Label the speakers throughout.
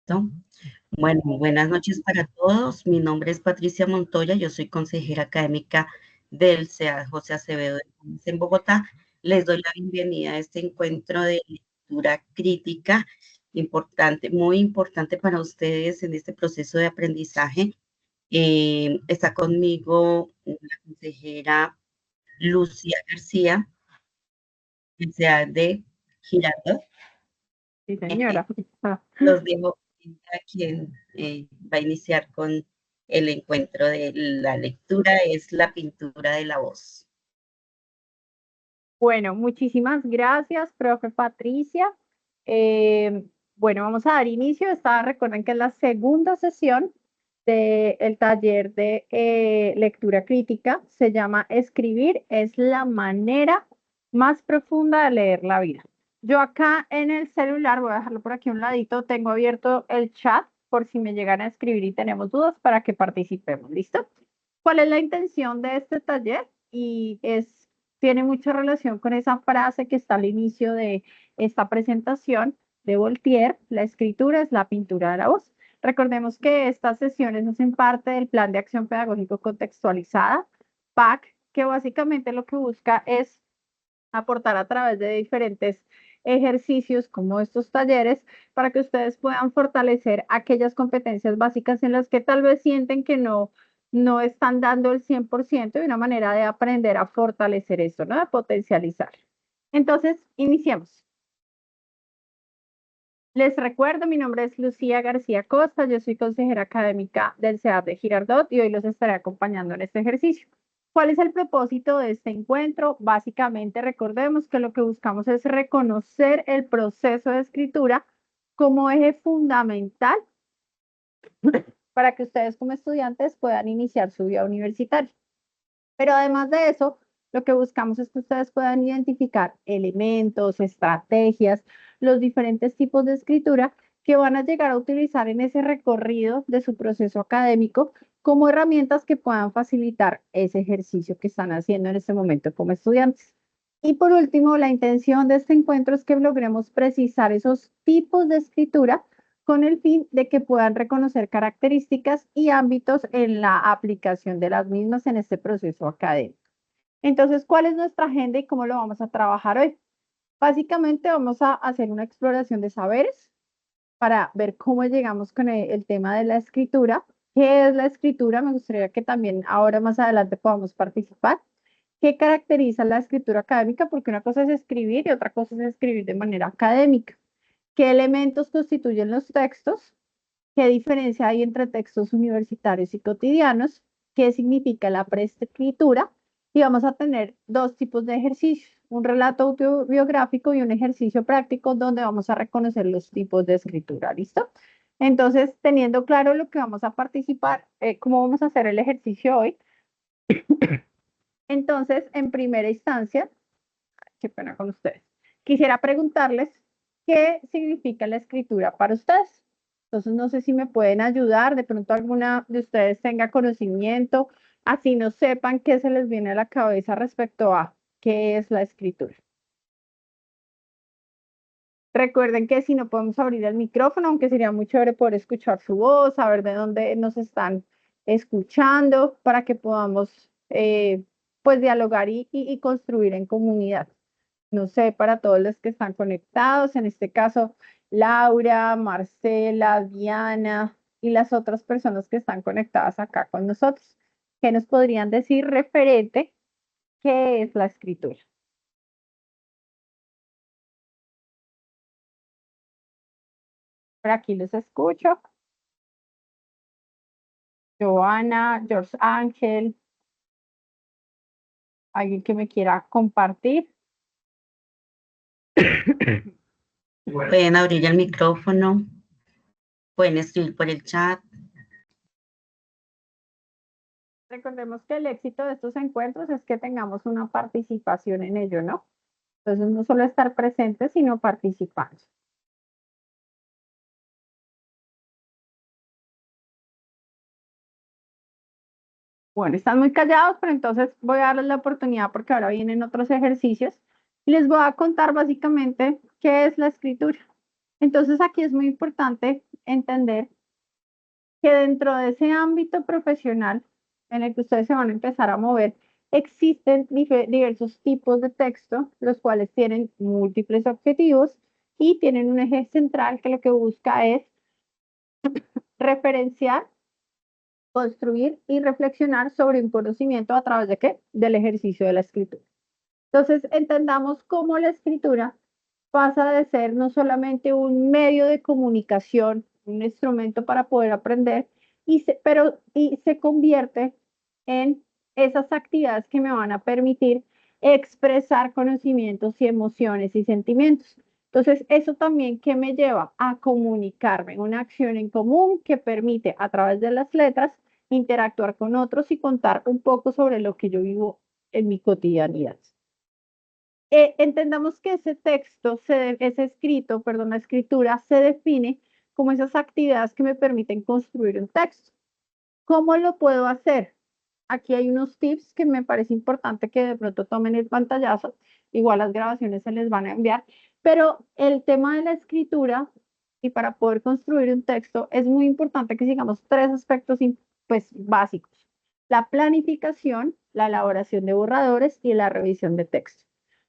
Speaker 1: ¿No? Bueno, buenas noches para todos. Mi nombre es Patricia Montoya, yo soy consejera académica del CEA José Acevedo en Bogotá. Les doy la bienvenida a este encuentro de lectura crítica importante, muy importante para ustedes en este proceso de aprendizaje. Está conmigo la consejera Lucía García, del CEA de Girardot.
Speaker 2: Sí, señora.
Speaker 1: Los dejo a quien va a iniciar con el encuentro de la lectura, es la pintura de la voz.
Speaker 2: Bueno, muchísimas gracias, profe Patricia. Eh, bueno, vamos a dar inicio. Recuerden que es la segunda sesión del taller de lectura crítica. Se llama Escribir es la manera más profunda de leer la vida. Yo acá en el celular, voy a dejarlo por aquí a un ladito, tengo abierto el chat por si me llegan a escribir y tenemos dudas para que participemos. ¿Listo? ¿Cuál es la intención de este taller? Tiene mucha relación con esa frase que está al inicio de esta presentación de Voltaire: la escritura es la pintura de la voz. Recordemos que estas sesiones hacen parte del Plan de Acción Pedagógico Contextualizada, PAC, que básicamente lo que busca es aportar a través de diferentes ejercicios como estos talleres para que ustedes puedan fortalecer aquellas competencias básicas en las que tal vez sienten que no están dando el 100% y una manera de aprender a fortalecer esto, ¿no? De potencializar. Entonces, iniciemos. Les recuerdo, mi nombre es Lucía García Costa, yo soy consejera académica del CEAP de Girardot y hoy los estaré acompañando en este ejercicio. ¿Cuál es el propósito de este encuentro? Básicamente, recordemos que lo que buscamos es reconocer el proceso de escritura como eje fundamental para que ustedes como estudiantes puedan iniciar su vida universitaria. Pero además de eso, lo que buscamos es que ustedes puedan identificar elementos, estrategias, los diferentes tipos de escritura que van a llegar a utilizar en ese recorrido de su proceso académico como herramientas que puedan facilitar ese ejercicio que están haciendo en este momento como estudiantes. Y por último, la intención de este encuentro es que logremos precisar esos tipos de escritura con el fin de que puedan reconocer características y ámbitos en la aplicación de las mismas en este proceso académico. Entonces, ¿cuál es nuestra agenda y cómo lo vamos a trabajar hoy? Básicamente vamos a hacer una exploración de saberes para ver cómo llegamos con el tema de la escritura. ¿Qué es la escritura? Me gustaría que también ahora más adelante podamos participar. ¿Qué caracteriza la escritura académica? Porque una cosa es escribir y otra cosa es escribir de manera académica. ¿Qué elementos constituyen los textos? ¿Qué diferencia hay entre textos universitarios y cotidianos? ¿Qué significa la preescritura? Y vamos a tener dos tipos de ejercicios: un relato autobiográfico y un ejercicio práctico donde vamos a reconocer los tipos de escritura. ¿Listo? Entonces, teniendo claro lo que vamos a participar, cómo vamos a hacer el ejercicio hoy, entonces, en primera instancia, qué pena con ustedes, quisiera preguntarles qué significa la escritura para ustedes. Entonces, no sé si me pueden ayudar, de pronto alguna de ustedes tenga conocimiento, así no sepan qué se les viene a la cabeza respecto a qué es la escritura. Recuerden que si no podemos abrir el micrófono, aunque sería muy chévere poder escuchar su voz, saber de dónde nos están escuchando, para que podamos pues dialogar y construir en comunidad. No sé, para todos los que están conectados, en este caso, Laura, Marcela, Diana y las otras personas que están conectadas acá con nosotros. ¿Qué nos podrían decir referente qué es la escritura? Por aquí los escucho. Joana, George Ángel, alguien que me quiera compartir.
Speaker 1: Pueden abrir el micrófono, pueden escribir por el chat.
Speaker 2: Recordemos que el éxito de estos encuentros es que tengamos una participación en ello, ¿no? Entonces, no solo estar presentes, sino participando. Bueno, están muy callados, pero entonces voy a darles la oportunidad porque ahora vienen otros ejercicios y les voy a contar básicamente qué es la escritura. Entonces aquí es muy importante entender que dentro de ese ámbito profesional en el que ustedes se van a empezar a mover, existen diversos tipos de texto, los cuales tienen múltiples objetivos y tienen un eje central que lo que busca es referenciar, construir y reflexionar sobre un conocimiento a través de qué? Del ejercicio de la escritura. Entonces, entendamos cómo la escritura pasa de ser no solamente un medio de comunicación, un instrumento para poder aprender, y se convierte en esas actividades que me van a permitir expresar conocimientos y emociones y sentimientos. Entonces, eso también que me lleva a comunicarme, una acción en común que permite a través de las letras interactuar con otros y contar un poco sobre lo que yo vivo en mi cotidianidad. Entendamos que ese texto, ese escrito, perdón, la escritura se define como esas actividades que me permiten construir un texto. ¿Cómo lo puedo hacer? Aquí hay unos tips que me parece importante que de pronto tomen el pantallazo. Igual las grabaciones se les van a enviar. Pero el tema de la escritura y para poder construir un texto es muy importante que sigamos tres aspectos pues, básicos. La planificación, la elaboración de borradores y la revisión de texto.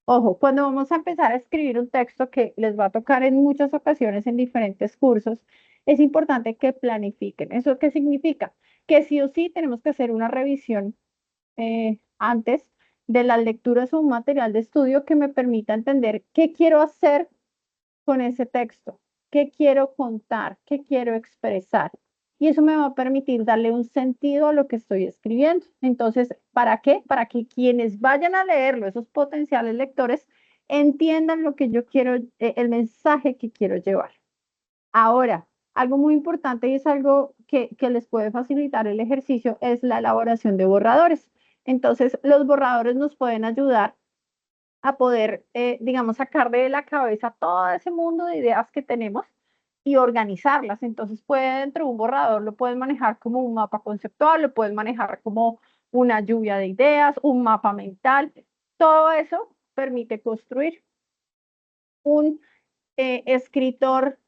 Speaker 2: Ojo, cuando vamos a empezar a escribir un texto que les va a tocar en muchas ocasiones en diferentes cursos, es importante que planifiquen. ¿Eso qué significa? Que sí o sí tenemos que hacer una revisión antes de las lecturas o un material de estudio que me permita entender qué quiero hacer con ese texto, qué quiero contar, qué quiero expresar. Y eso me va a permitir darle un sentido a lo que estoy escribiendo. Entonces, ¿para qué? Para que quienes vayan a leerlo, esos potenciales lectores, entiendan lo que yo quiero, el mensaje que quiero llevar. Ahora, algo muy importante y es algo que les puede facilitar el ejercicio es la elaboración de borradores. Entonces, los borradores nos pueden ayudar a poder, digamos, sacar de la cabeza todo ese mundo de ideas que tenemos y organizarlas. Entonces, puede dentro de un borrador, lo pueden manejar como un mapa conceptual, lo pueden manejar como una lluvia de ideas, un mapa mental. Todo eso permite construir un escritor,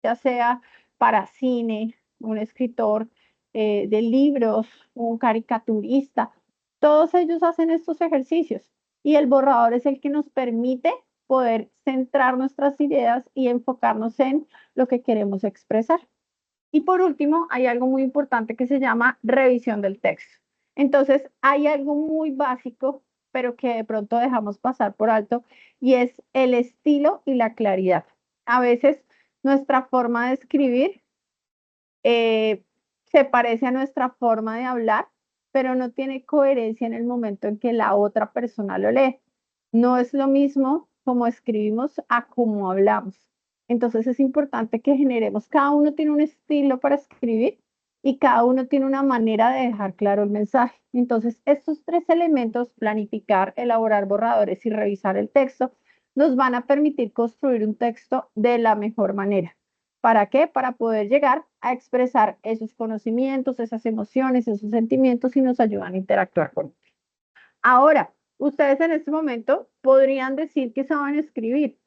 Speaker 2: ya sea para cine, un escritor de libros, un caricaturista. Todos ellos hacen estos ejercicios y el borrador es el que nos permite poder centrar nuestras ideas y enfocarnos en lo que queremos expresar. Y por último, hay algo muy importante que se llama revisión del texto. Entonces, hay algo muy básico, pero que de pronto dejamos pasar por alto, y es el estilo y la claridad. A veces nuestra forma de escribir eh, se parece a nuestra forma de hablar, pero no tiene coherencia en el momento en que la otra persona lo lee. No es lo mismo como escribimos a como hablamos. Entonces es importante que generemos, cada uno tiene un estilo para escribir y cada uno tiene una manera de dejar claro el mensaje. Entonces estos tres elementos, planificar, elaborar borradores y revisar el texto, nos van a permitir construir un texto de la mejor manera. ¿Para qué? Para poder llegar a expresar esos conocimientos, esas emociones, esos sentimientos y nos ayudan a interactuar con ellos. Ahora, ustedes en este momento podrían decir que saben escribir,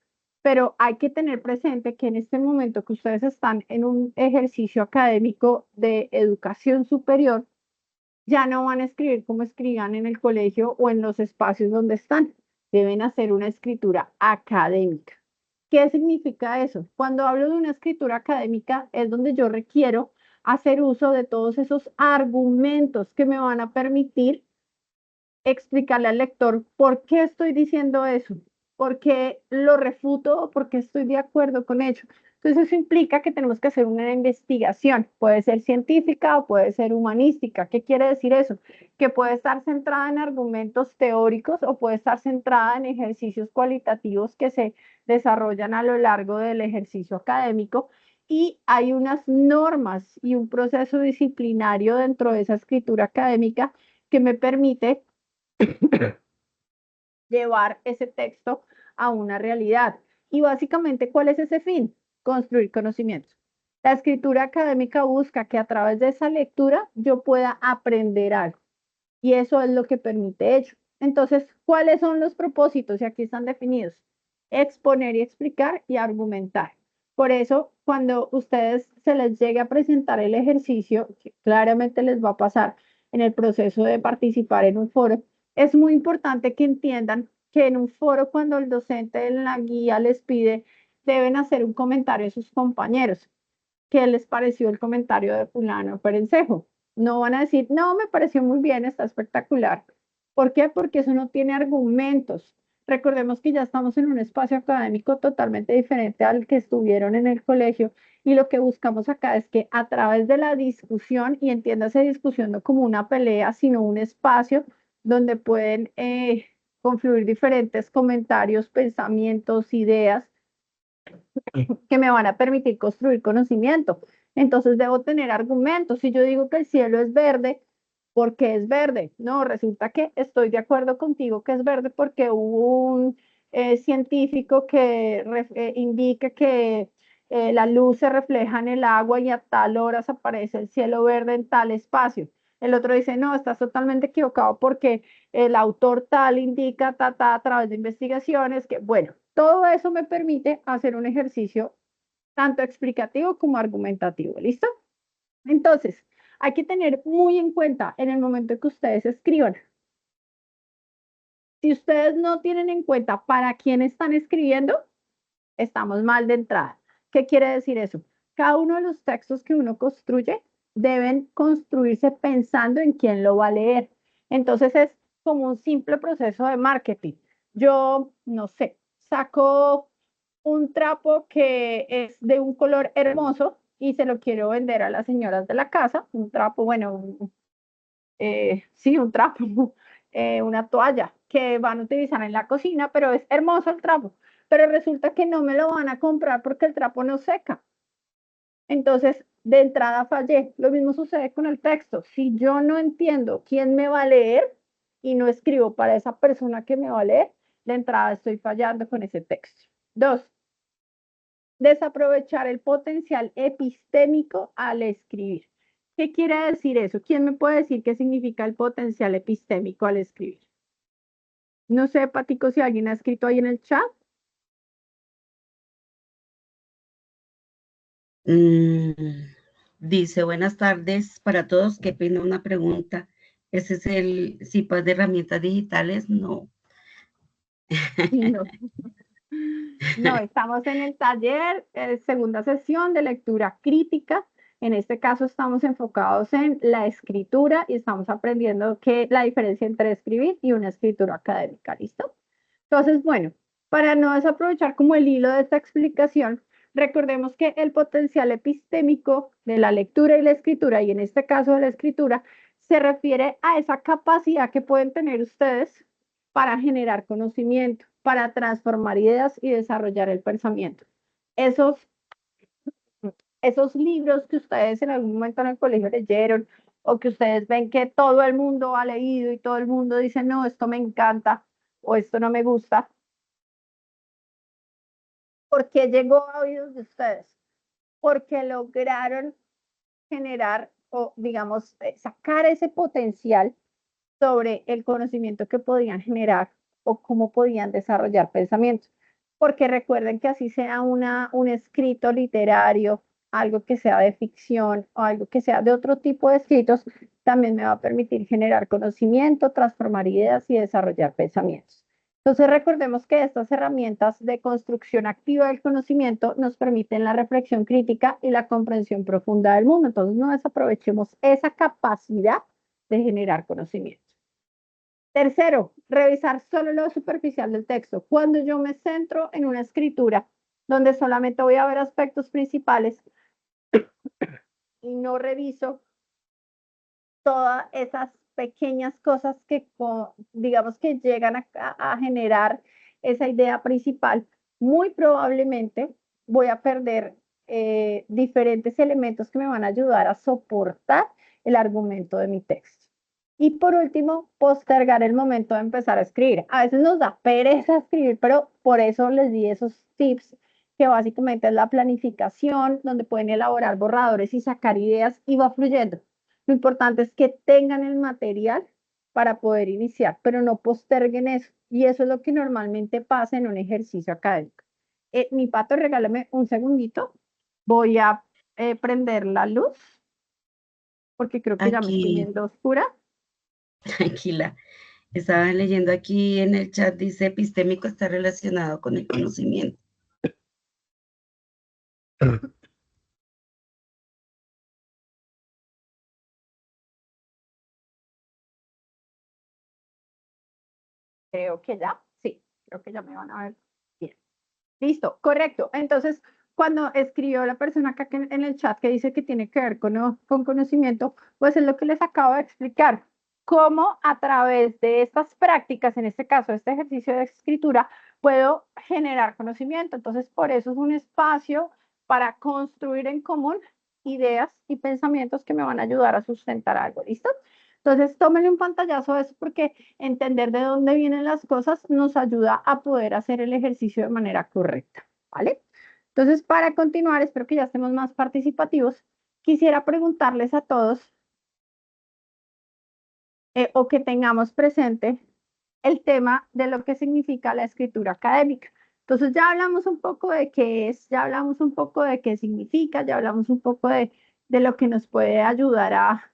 Speaker 2: pero hay que tener presente que en este momento que ustedes están en un ejercicio académico de educación superior, ya no van a escribir como escribían en el colegio o en los espacios donde están. Deben hacer una escritura académica. ¿Qué significa eso? Cuando hablo de una escritura académica es donde yo requiero hacer uso de todos esos argumentos que me van a permitir explicarle al lector por qué estoy diciendo eso, por qué lo refuto o por qué estoy de acuerdo con ello. Entonces eso implica que tenemos que hacer una investigación, puede ser científica o puede ser humanística. ¿Qué quiere decir eso? Que puede estar centrada en argumentos teóricos o puede estar centrada en ejercicios cualitativos que se desarrollan a lo largo del ejercicio académico y hay unas normas y un proceso disciplinario dentro de esa escritura académica que me permite llevar ese texto a una realidad. Y básicamente, ¿cuál es ese fin? Construir conocimientos. La escritura académica busca que a través de esa lectura yo pueda aprender algo. Y eso es lo que permite ello. Entonces, ¿cuáles son los propósitos? Y aquí están definidos. Exponer y explicar y argumentar. Por eso, cuando ustedes se les llegue a presentar el ejercicio, que claramente les va a pasar en el proceso de participar en un foro, es muy importante que entiendan que en un foro, cuando el docente en la guía les pide, deben hacer un comentario a sus compañeros. ¿Qué les pareció el comentario de fulano Perencejo? No van a decir, no, me pareció muy bien, está espectacular. ¿Por qué? Porque eso no tiene argumentos. Recordemos que ya estamos en un espacio académico totalmente diferente al que estuvieron en el colegio y lo que buscamos acá es que a través de la discusión, y entiéndase discusión no como una pelea, sino un espacio donde pueden confluir diferentes comentarios, pensamientos, ideas que me van a permitir construir conocimiento. Entonces debo tener argumentos. Si yo digo que el cielo es verde, ¿por qué es verde? No, resulta que estoy de acuerdo contigo que es verde porque hubo un científico que indica que la luz se refleja en el agua y a tal hora aparece el cielo verde en tal espacio. El otro dice, no, estás totalmente equivocado porque el autor tal indica a través de investigaciones que, bueno, todo eso me permite hacer un ejercicio tanto explicativo como argumentativo. ¿Listo? Entonces, hay que tener muy en cuenta en el momento que ustedes escriban. Si ustedes no tienen en cuenta para quién están escribiendo, estamos mal de entrada. ¿Qué quiere decir eso? Cada uno de los textos que uno construye deben construirse pensando en quién lo va a leer. Entonces es como un simple proceso de marketing. Yo, no sé, saco un trapo que es de un color hermoso y se lo quiero vender a las señoras de la casa. Un trapo, bueno, sí, un trapo, una toalla que van a utilizar en la cocina, pero es hermoso el trapo. Pero resulta que no me lo van a comprar porque el trapo no seca. Entonces, de entrada fallé. Lo mismo sucede con el texto. Si yo no entiendo quién me va a leer y no escribo para esa persona que me va a leer, de entrada estoy fallando con ese texto. Dos, desaprovechar el potencial epistémico al escribir. ¿Qué quiere decir eso? ¿Quién me puede decir qué significa el potencial epistémico al escribir? No sé, Patico, si alguien ha escrito ahí en el chat.
Speaker 1: Mm, dice, buenas tardes para todos. Qué pena una pregunta. ¿Ese es el CIPAS de herramientas digitales? No.
Speaker 2: No, no, estamos en el taller, segunda sesión de lectura crítica. En este caso estamos enfocados en la escritura y estamos aprendiendo que la diferencia entre escribir y una escritura académica, ¿listo? Entonces, bueno, para no desaprovechar como el hilo de esta explicación, recordemos que el potencial epistémico de la lectura y la escritura, y en este caso de la escritura, se refiere a esa capacidad que pueden tener ustedes para generar conocimiento, para transformar ideas y desarrollar el pensamiento. Esos, esos libros que ustedes en algún momento en el colegio leyeron o que ustedes ven que todo el mundo ha leído y todo el mundo dice, no, esto me encanta o esto no me gusta, ¿por qué llegó a oídos de ustedes? Porque lograron generar o, digamos, sacar ese potencial sobre el conocimiento que podían generar o cómo podían desarrollar pensamientos. Porque recuerden que así sea un escrito literario, algo que sea de ficción o algo que sea de otro tipo de escritos, también me va a permitir generar conocimiento, transformar ideas y desarrollar pensamientos. Entonces recordemos que estas herramientas de construcción activa del conocimiento nos permiten la reflexión crítica y la comprensión profunda del mundo. Entonces no desaprovechemos esa capacidad de generar conocimiento. Tercero, revisar solo lo superficial del texto. Cuando yo me centro en una escritura donde solamente voy a ver aspectos principales y no reviso todas esas pequeñas cosas que, digamos, que llegan a generar esa idea principal, muy probablemente voy a perder diferentes elementos que me van a ayudar a soportar el argumento de mi texto. Y por último, postergar el momento de empezar a escribir. A veces nos da pereza escribir, pero por eso les di esos tips que básicamente es la planificación, donde pueden elaborar borradores y sacar ideas y va fluyendo. Lo importante es que tengan el material para poder iniciar, pero no posterguen eso. Y eso es lo que normalmente pasa en un ejercicio académico. Mi Pato, regálame un segundito. Voy a prender la luz porque creo que ya me estoy
Speaker 1: Aquí,
Speaker 2: viendo oscura.
Speaker 1: tranquila. Estaba leyendo aquí en el chat, dice epistémico está relacionado con el conocimiento.
Speaker 2: Creo que ya, sí, creo que ya me van a ver bien. Listo, correcto. Entonces, cuando escribió la persona acá en el chat que dice que tiene que ver con conocimiento, pues es lo que les acabo de explicar. Cómo a través de estas prácticas, en este caso, este ejercicio de escritura, puedo generar conocimiento. Entonces, por eso es un espacio para construir en común ideas y pensamientos que me van a ayudar a sustentar algo. ¿Listo? Entonces, tómenle un pantallazo a eso porque entender de dónde vienen las cosas nos ayuda a poder hacer el ejercicio de manera correcta, ¿vale? Entonces, para continuar, espero que ya estemos más participativos, quisiera preguntarles a todos o que tengamos presente el tema de lo que significa la escritura académica. Entonces, ya hablamos un poco de qué es, ya hablamos un poco de qué significa, ya hablamos un poco de lo que nos puede ayudar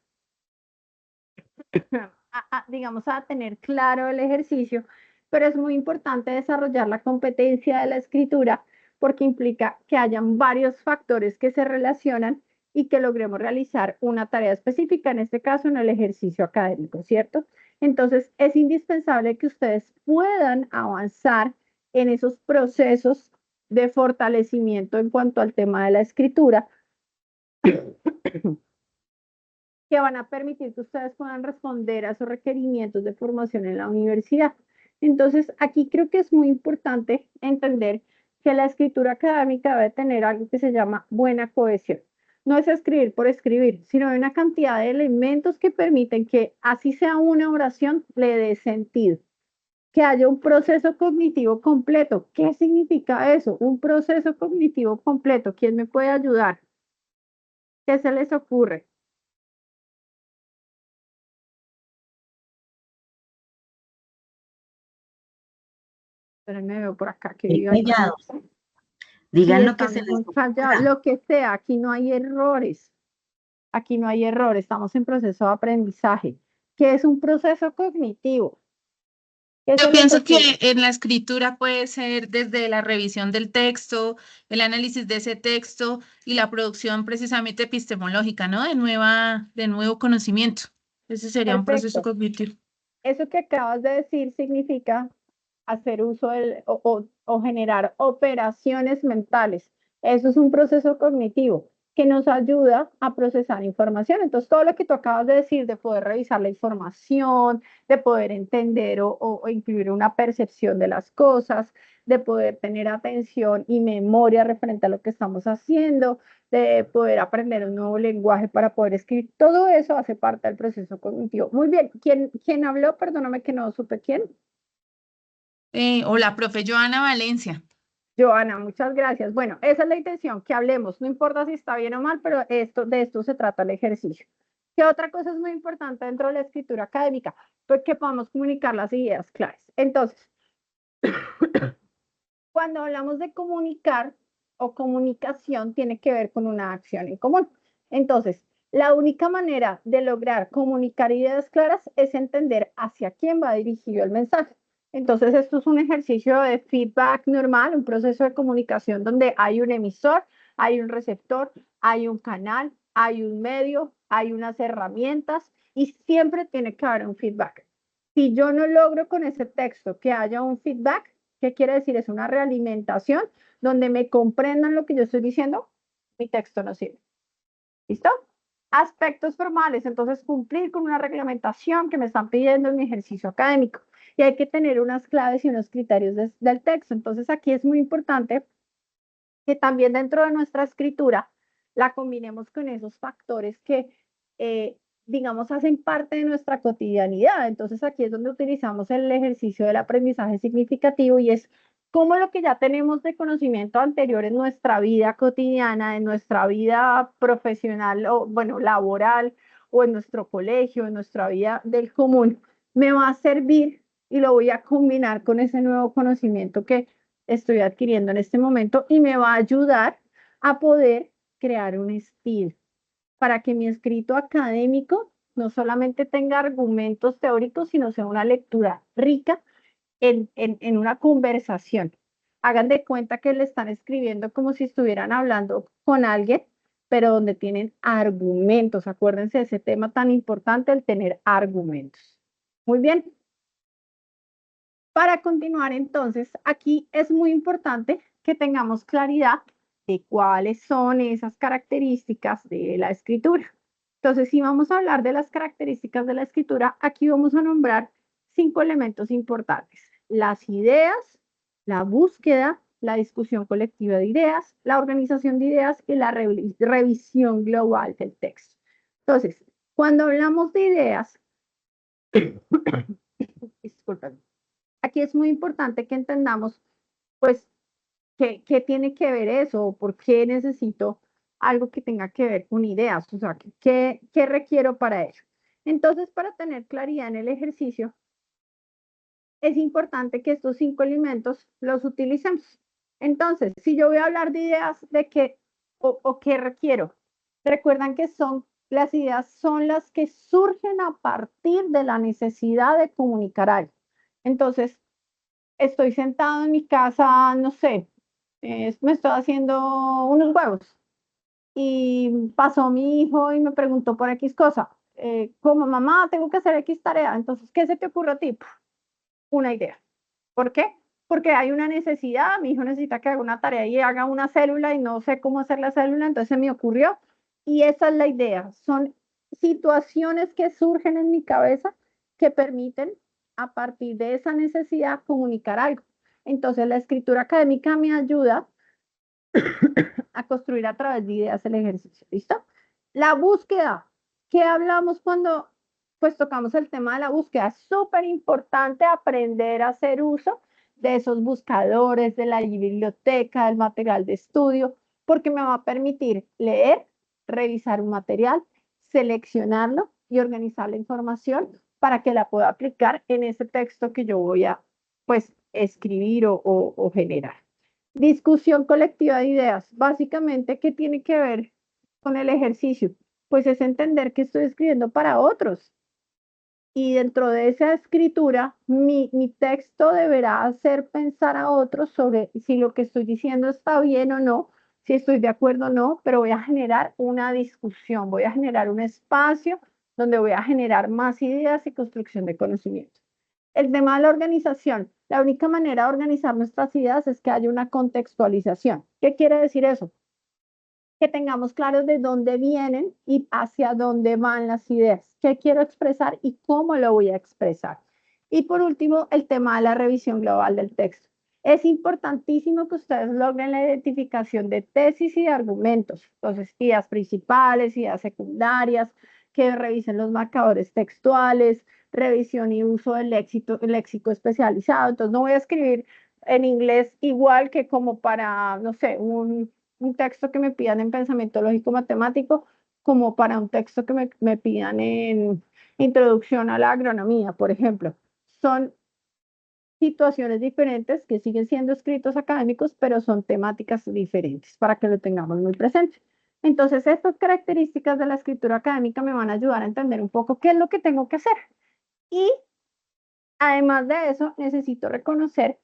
Speaker 2: digamos, a tener claro el ejercicio, pero es muy importante desarrollar la competencia de la escritura porque implica que hayan varios factores que se relacionan y que logremos realizar una tarea específica, en este caso en el ejercicio académico, ¿cierto? Entonces, es indispensable que ustedes puedan avanzar en esos procesos de fortalecimiento en cuanto al tema de la escritura que van a permitir que ustedes puedan responder a esos requerimientos de formación en la universidad. Entonces, aquí creo que es muy importante entender que la escritura académica debe tener algo que se llama buena cohesión. No es escribir por escribir, sino hay una cantidad de elementos que permiten que, así sea una oración, le dé sentido. Que haya un proceso cognitivo completo. ¿Qué significa eso? Un proceso cognitivo completo. ¿Quién me puede ayudar? ¿Qué se les ocurre? Pero me veo por acá que
Speaker 1: Muy
Speaker 2: viva ahí.
Speaker 1: callados.
Speaker 2: Sí,
Speaker 1: Digan lo que
Speaker 2: están
Speaker 1: se les
Speaker 2: muy callados,
Speaker 1: ocurra.
Speaker 2: lo que sea, aquí no hay errores, aquí no hay errores, estamos en proceso de aprendizaje, que es un proceso cognitivo. ¿Qué
Speaker 3: Yo
Speaker 2: se les
Speaker 3: pienso que
Speaker 2: ocurre?
Speaker 3: en la escritura puede ser desde la revisión del texto, el análisis de ese texto y la producción precisamente epistemológica, ¿no? De nuevo conocimiento. Ese sería un proceso
Speaker 2: Perfecto.
Speaker 3: cognitivo.
Speaker 2: Eso que acabas de decir significa hacer uso o generar operaciones mentales. Eso es un proceso cognitivo que nos ayuda a procesar información. Entonces, todo lo que tú acabas de decir, de poder revisar la información, de poder entender o incluir una percepción de las cosas, de poder tener atención y memoria referente a lo que estamos haciendo, de poder aprender un nuevo lenguaje para poder escribir, todo eso hace parte del proceso cognitivo. Muy bien, ¿quién habló? Perdóname que no supe quién.
Speaker 3: O la profe Joana Valencia.
Speaker 2: Joana, muchas gracias. Bueno, esa es la intención, que hablemos, no importa si está bien o mal, pero de esto se trata el ejercicio. ¿Qué otra cosa es muy importante dentro de la escritura académica? Pues que podamos comunicar las ideas claras. Entonces, cuando hablamos de comunicar o comunicación, tiene que ver con una acción en común. Entonces, la única manera de lograr comunicar ideas claras es entender hacia quién va dirigido el mensaje. Entonces, esto es un ejercicio de feedback normal, un proceso de comunicación donde hay un emisor, hay un receptor, hay un canal, hay un medio, hay unas herramientas y siempre tiene que haber un feedback. Si yo no logro con ese texto que haya un feedback, ¿qué quiere decir? Es una realimentación donde me comprendan lo que yo estoy diciendo, mi texto no sirve. ¿Listo? Aspectos formales, entonces cumplir con una reglamentación que me están pidiendo en mi ejercicio académico. Y hay que tener unas claves y unos criterios del texto. Entonces aquí es muy importante que también dentro de nuestra escritura la combinemos con esos factores que, digamos, hacen parte de nuestra cotidianidad. Entonces aquí es donde utilizamos el ejercicio del aprendizaje significativo y es cómo lo que ya tenemos de conocimiento anterior en nuestra vida cotidiana, en nuestra vida profesional o, bueno, laboral o en nuestro colegio, en nuestra vida del común, me va a servir y lo voy a combinar con ese nuevo conocimiento que estoy adquiriendo en este momento y me va a ayudar a poder crear un estilo para que mi escrito académico no solamente tenga argumentos teóricos, sino sea una lectura rica en una conversación. Hagan de cuenta que le están escribiendo como si estuvieran hablando con alguien, pero donde tienen argumentos. Acuérdense de ese tema tan importante, el tener argumentos. Muy bien. Para continuar, entonces, aquí es muy importante que tengamos claridad de cuáles son esas características de la escritura. Entonces, si vamos a hablar de las características de la escritura, aquí vamos a nombrar 5 elementos importantes: las ideas, la búsqueda, la discusión colectiva de ideas, la organización de ideas y la revisión global del texto. Entonces, cuando hablamos de ideas, disculpen, aquí es muy importante que entendamos, pues, qué tiene que ver eso, o por qué necesito algo que tenga que ver con ideas, o sea, qué requiero para ello. Entonces, para tener claridad en el ejercicio, es importante que estos 5 elementos los utilicemos. Entonces, si yo voy a hablar de ideas, ¿de qué o qué requiero? Recuerdan que las ideas son las que surgen a partir de la necesidad de comunicar algo. Entonces, estoy sentado en mi casa, no sé, me estoy haciendo unos huevos y pasó mi hijo y me preguntó por X cosa. Como mamá, tengo que hacer X tarea. Entonces, ¿qué se te ocurre a ti? Puf, una idea. ¿Por qué? Porque hay una necesidad, mi hijo necesita que haga una tarea y haga una célula y no sé cómo hacer la célula, entonces se me ocurrió y esa es la idea. Son situaciones que surgen en mi cabeza que permiten a partir de esa necesidad comunicar algo. Entonces la escritura académica me ayuda a construir a través de ideas el ejercicio. ¿Listo? La búsqueda. ¿Qué hablamos cuando pues tocamos el tema de la búsqueda? Es súper importante aprender a hacer uso de esos buscadores, de la biblioteca, del material de estudio, porque me va a permitir leer, revisar un material, seleccionarlo y organizar la información para que la pueda aplicar en ese texto que yo voy a pues escribir o generar. Discusión colectiva de ideas. Básicamente, ¿qué tiene que ver con el ejercicio? Pues es entender que estoy escribiendo para otros. Y dentro de esa escritura, mi texto deberá hacer pensar a otros sobre si lo que estoy diciendo está bien o no, si estoy de acuerdo o no, pero voy a generar una discusión, voy a generar un espacio donde voy a generar más ideas y construcción de conocimiento. El tema de la organización. La única manera de organizar nuestras ideas es que haya una contextualización. ¿Qué quiere decir eso? Que tengamos claro de dónde vienen y hacia dónde van las ideas, qué quiero expresar y cómo lo voy a expresar. Y por último, el tema de la revisión global del texto. Es importantísimo que ustedes logren la identificación de tesis y de argumentos. Entonces, ideas principales, ideas secundarias, que revisen los marcadores textuales, revisión y uso del léxico especializado. Entonces, no voy a escribir en inglés igual que como para, no sé, un texto que me pidan en pensamiento lógico matemático como para un texto que me pidan en introducción a la agronomía, por ejemplo. Son situaciones diferentes que siguen siendo escritos académicos, pero son temáticas diferentes para que lo tengamos muy presente. Entonces, estas características de la escritura académica me van a ayudar a entender un poco qué es lo que tengo que hacer. Y además de eso, necesito reconocer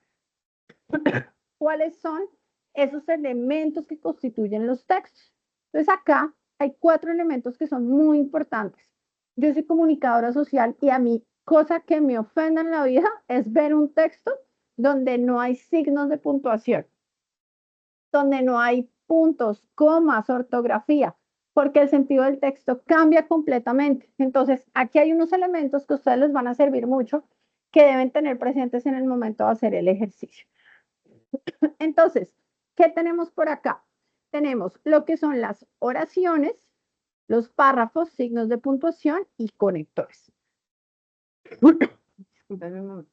Speaker 2: cuáles son esos elementos que constituyen los textos. Entonces acá hay 4 elementos que son muy importantes. Yo soy comunicadora social y a mí cosa que me ofende en la vida es ver un texto donde no hay signos de puntuación, donde no hay puntos, comas, ortografía, porque el sentido del texto cambia completamente. Entonces, aquí hay unos elementos que a ustedes les van a servir mucho, que deben tener presentes en el momento de hacer el ejercicio. Entonces, ¿qué tenemos por acá? Tenemos lo que son las oraciones, los párrafos, signos de puntuación y conectores. Disculpenme un momento.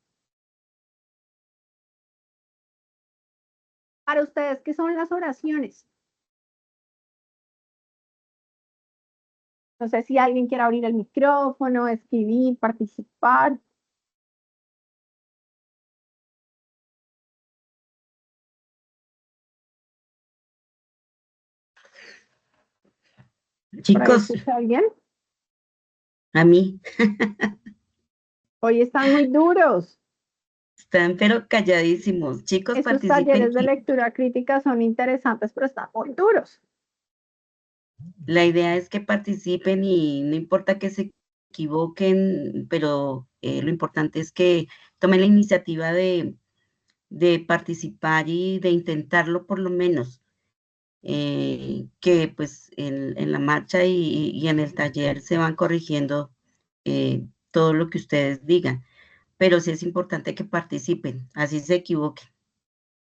Speaker 2: Para ustedes, ¿qué son las oraciones? No sé si alguien quiere abrir el micrófono, escribir, participar. ¿Por ahí
Speaker 1: Chicos,
Speaker 2: escucha alguien?
Speaker 1: a mí
Speaker 2: Hoy están muy duros.
Speaker 1: están pero calladísimos. Chicos,
Speaker 2: Esos
Speaker 1: participen.
Speaker 2: talleres de lectura crítica son interesantes, pero están muy duros.
Speaker 1: La idea es que participen y no importa que se equivoquen, pero lo importante es que tomen la iniciativa de participar y de intentarlo por lo menos. Que pues en la marcha y en el taller se van corrigiendo todo lo que ustedes digan, pero sí es importante que participen, así se equivoquen.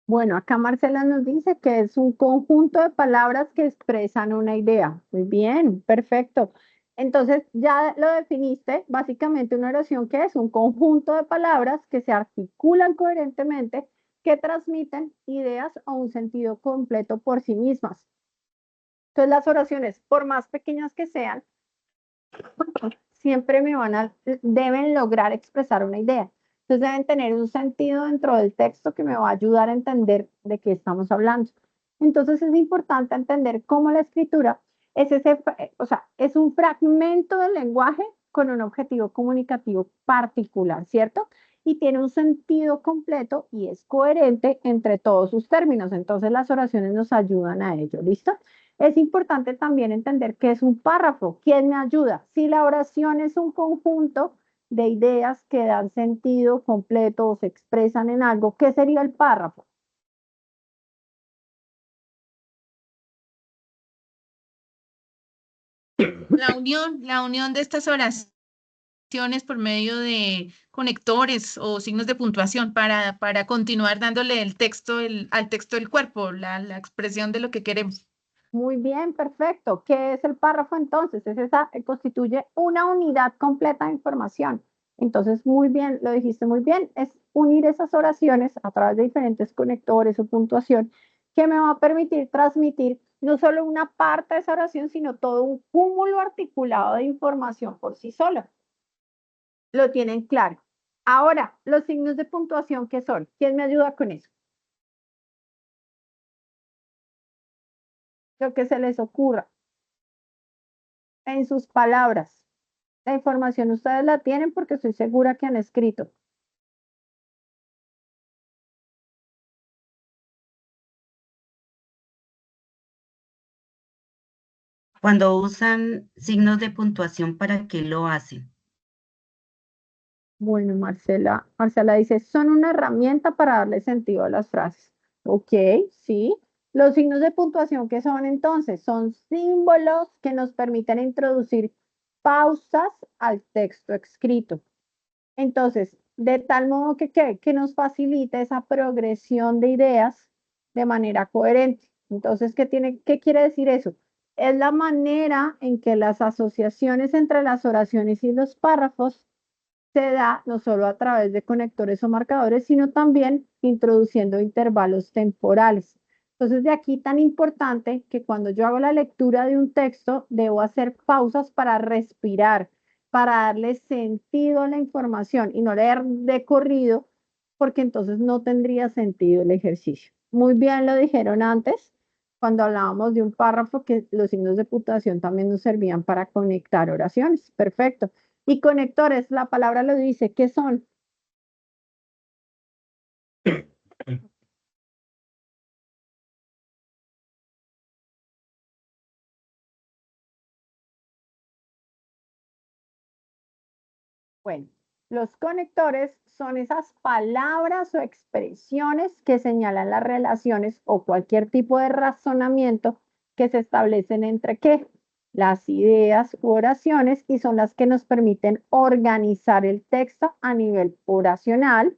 Speaker 2: Bueno, acá Marcela nos dice que es un conjunto de palabras que expresan una idea. Muy bien, perfecto. Entonces, ya lo definiste, básicamente una oración que es un conjunto de palabras que se articulan coherentemente, que transmiten ideas o un sentido completo por sí mismas. Entonces, las oraciones, por más pequeñas que sean, siempre deben lograr expresar una idea. Entonces deben tener un sentido dentro del texto que me va a ayudar a entender de qué estamos hablando. Entonces es importante entender cómo la escritura es o sea, es un fragmento del lenguaje con un objetivo comunicativo particular, ¿cierto? Y tiene un sentido completo y es coherente entre todos sus términos. Entonces las oraciones nos ayudan a ello, ¿listo? Es importante también entender qué es un párrafo. ¿Quién me ayuda? Si la oración es un conjunto de ideas que dan sentido completo o se expresan en algo, ¿qué sería el párrafo?
Speaker 3: La unión de estas oraciones por medio de conectores o signos de puntuación para continuar dándole el texto, al texto del cuerpo, la expresión de lo que queremos.
Speaker 2: Muy bien, perfecto. ¿Qué es el párrafo entonces? Constituye una unidad completa de información. Entonces, muy bien, lo dijiste muy bien, es unir esas oraciones a través de diferentes conectores o puntuación que me va a permitir transmitir no solo una parte de esa oración, sino todo un cúmulo articulado de información por sí solo. Lo tienen claro. Ahora, los signos de puntuación, ¿qué son? ¿Quién me ayuda con eso? Lo que se les ocurra en sus palabras. La información ustedes la tienen porque estoy segura que han escrito.
Speaker 1: Cuando usan signos de puntuación, ¿para qué lo hacen?
Speaker 2: Bueno, Marcela dice, son una herramienta para darle sentido a las frases. Ok, sí. Los signos de puntuación, ¿qué son entonces? Son símbolos que nos permiten introducir pausas al texto escrito. Entonces, de tal modo que nos facilite esa progresión de ideas de manera coherente. Entonces, ¿qué quiere decir eso? Es la manera en que las asociaciones entre las oraciones y los párrafos se da no solo a través de conectores o marcadores, sino también introduciendo intervalos temporales. Entonces, de aquí tan importante que cuando yo hago la lectura de un texto, debo hacer pausas para respirar, para darle sentido a la información y no leer de corrido, porque entonces no tendría sentido el ejercicio. Muy bien lo dijeron antes, cuando hablábamos de un párrafo, que los signos de puntuación también nos servían para conectar oraciones. Perfecto. Y conectores, la palabra lo dice, ¿qué son? Bueno, los conectores son esas palabras o expresiones que señalan las relaciones o cualquier tipo de razonamiento que se establecen entre qué, las ideas u oraciones, y son las que nos permiten organizar el texto a nivel oracional,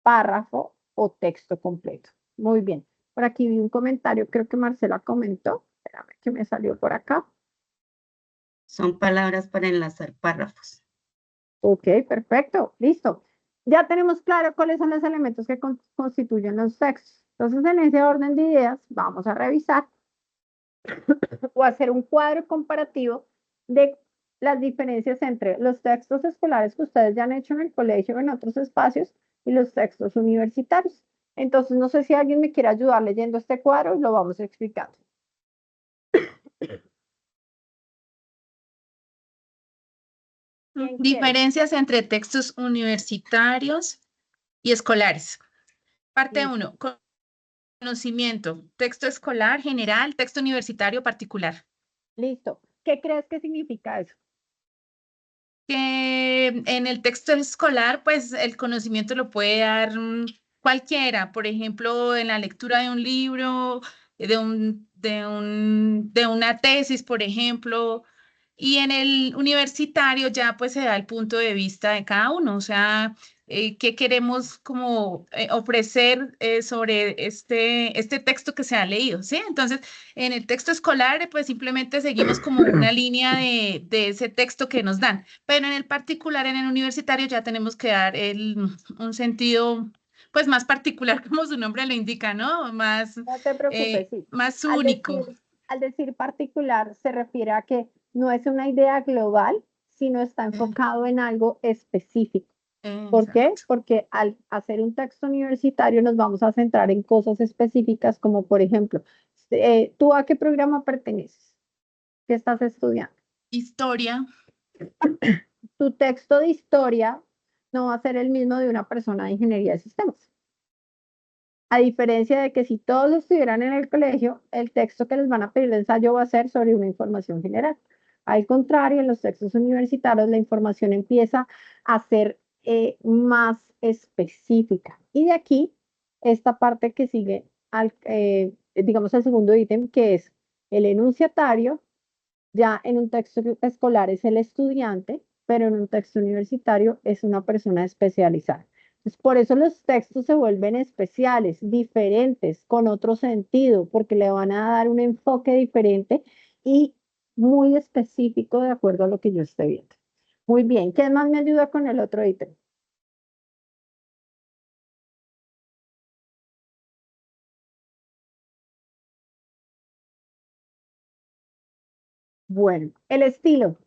Speaker 2: párrafo o texto completo. Muy bien. Por aquí vi un comentario, creo que Marcela comentó. Espérame que me salió por acá.
Speaker 1: Son palabras para enlazar párrafos.
Speaker 2: Ok, perfecto, listo. Ya tenemos claro cuáles son los elementos que constituyen los textos. Entonces, en ese orden de ideas, vamos a revisar o hacer un cuadro comparativo de las diferencias entre los textos escolares que ustedes ya han hecho en el colegio o en otros espacios y los textos universitarios. Entonces, no sé si alguien me quiere ayudar leyendo este cuadro y lo vamos explicando. ¿En qué?
Speaker 3: Diferencias entre textos universitarios y escolares. Parte
Speaker 2: Listo.
Speaker 3: 1. Conocimiento. Texto escolar general, texto universitario particular.
Speaker 2: Listo. ¿Qué crees que significa eso?
Speaker 3: Que en el texto escolar, pues el conocimiento lo puede dar cualquiera. Por ejemplo, en la lectura de un libro, de una tesis, por ejemplo. Y en el universitario ya pues se da el punto de vista de cada uno, o sea, qué queremos como ofrecer sobre este texto que se ha leído, ¿sí? Entonces, en el texto escolar pues simplemente seguimos como una línea de ese texto que nos dan, pero en el particular, en el universitario ya tenemos que dar un sentido pues más particular, como su nombre lo indica, ¿no?
Speaker 2: No te preocupes, sí.
Speaker 3: Más
Speaker 2: Al
Speaker 3: único.
Speaker 2: decir, al decir particular se refiere a que no es una idea global, sino está enfocado en algo específico. ¿Por qué?
Speaker 3: Exacto.
Speaker 2: Porque al hacer un texto universitario nos vamos a centrar en cosas específicas, como por ejemplo, ¿tú a qué programa perteneces? ¿Qué estás estudiando?
Speaker 3: Historia.
Speaker 2: Tu texto de historia no va a ser el mismo de una persona de ingeniería de sistemas. A diferencia de que si todos estuvieran en el colegio, el texto que les van a pedir de ensayo va a ser sobre una información general. Al contrario, en los textos universitarios la información empieza a ser más específica. Y de aquí, esta parte que sigue, digamos, el segundo ítem, que es el enunciatario. Ya en un texto escolar es el estudiante, pero en un texto universitario es una persona especializada. Entonces, por eso los textos se vuelven especiales, diferentes, con otro sentido, porque le van a dar un enfoque diferente y muy específico de acuerdo a lo que yo estoy viendo. Muy bien, ¿quién más me ayuda con el otro ítem? Bueno, el estilo.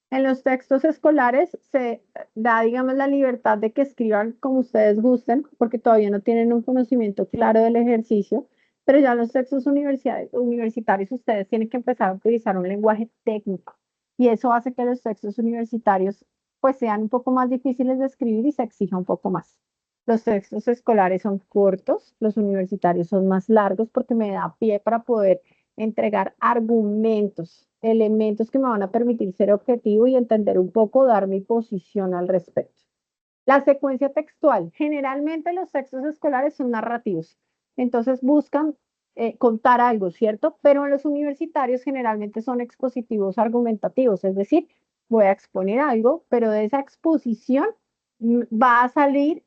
Speaker 2: En los textos escolares se da, digamos, la libertad de que escriban como ustedes gusten, porque todavía no tienen un conocimiento claro del ejercicio, pero ya en los textos universitarios ustedes tienen que empezar a utilizar un lenguaje técnico y eso hace que los textos universitarios pues sean un poco más difíciles de escribir y se exija un poco más. Los textos escolares son cortos, los universitarios son más largos porque me da pie para poder entregar argumentos, elementos que me van a permitir ser objetivo y entender un poco, dar mi posición al respecto. La secuencia textual. Generalmente los textos escolares son narrativos, entonces buscan contar algo, ¿cierto? Pero en los universitarios generalmente son expositivos argumentativos, es decir, voy a exponer algo, pero de esa exposición va a salir,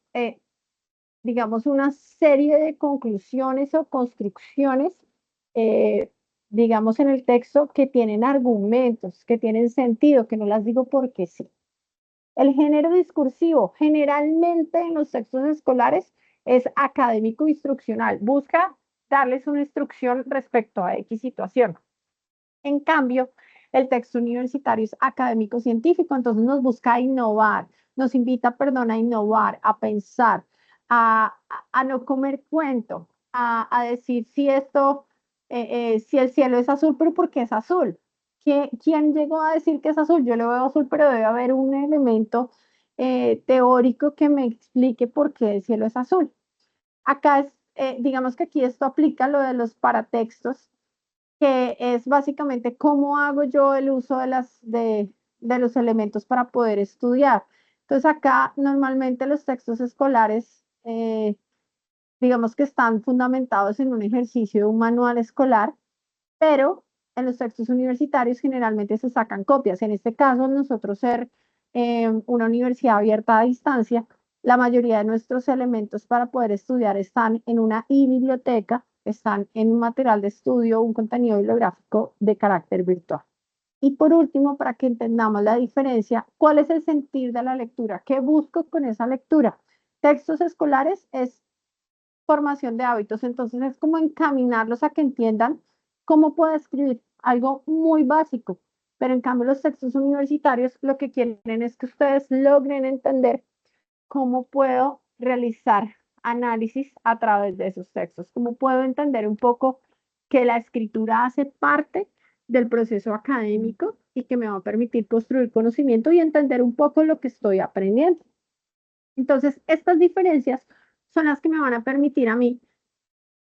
Speaker 2: digamos, una serie de conclusiones o construcciones, eh, digamos, en el texto que tienen argumentos, que tienen sentido, que no las digo porque sí. El género discursivo, generalmente en los textos escolares, es académico instruccional. Busca darles una instrucción respecto a X situación. En cambio, el texto universitario es académico científico, entonces nos busca innovar, nos invita, perdón, a innovar, a pensar, a no comer cuento, a decir si esto, si el cielo es azul, pero ¿por qué es azul? ¿Quién llegó a decir que es azul? Yo lo veo azul, pero debe haber un elemento teórico que me explique por qué el cielo es azul. Acá es, digamos que aquí esto aplica lo de los paratextos, que es básicamente cómo hago yo el uso de los elementos para poder estudiar. Entonces acá normalmente los textos escolares, digamos que están fundamentados en un ejercicio de un manual escolar, pero en los textos universitarios generalmente se sacan copias. En este caso, nosotros ser una universidad abierta a distancia, la mayoría de nuestros elementos para poder estudiar están en una e-biblioteca, están en un material de estudio, un contenido bibliográfico de carácter virtual. Y por último, para que entendamos la diferencia, ¿cuál es el sentir de la lectura? ¿Qué busco con esa lectura? Textos escolares es formación de hábitos, entonces es como encaminarlos a que entiendan cómo puedo escribir algo muy básico, pero en cambio los textos universitarios lo que quieren es que ustedes logren entender cómo puedo realizar análisis a través de esos textos, cómo puedo entender un poco que la escritura hace parte del proceso académico y que me va a permitir construir conocimiento y entender un poco lo que estoy aprendiendo. Entonces, estas diferencias son las que me van a permitir a mí,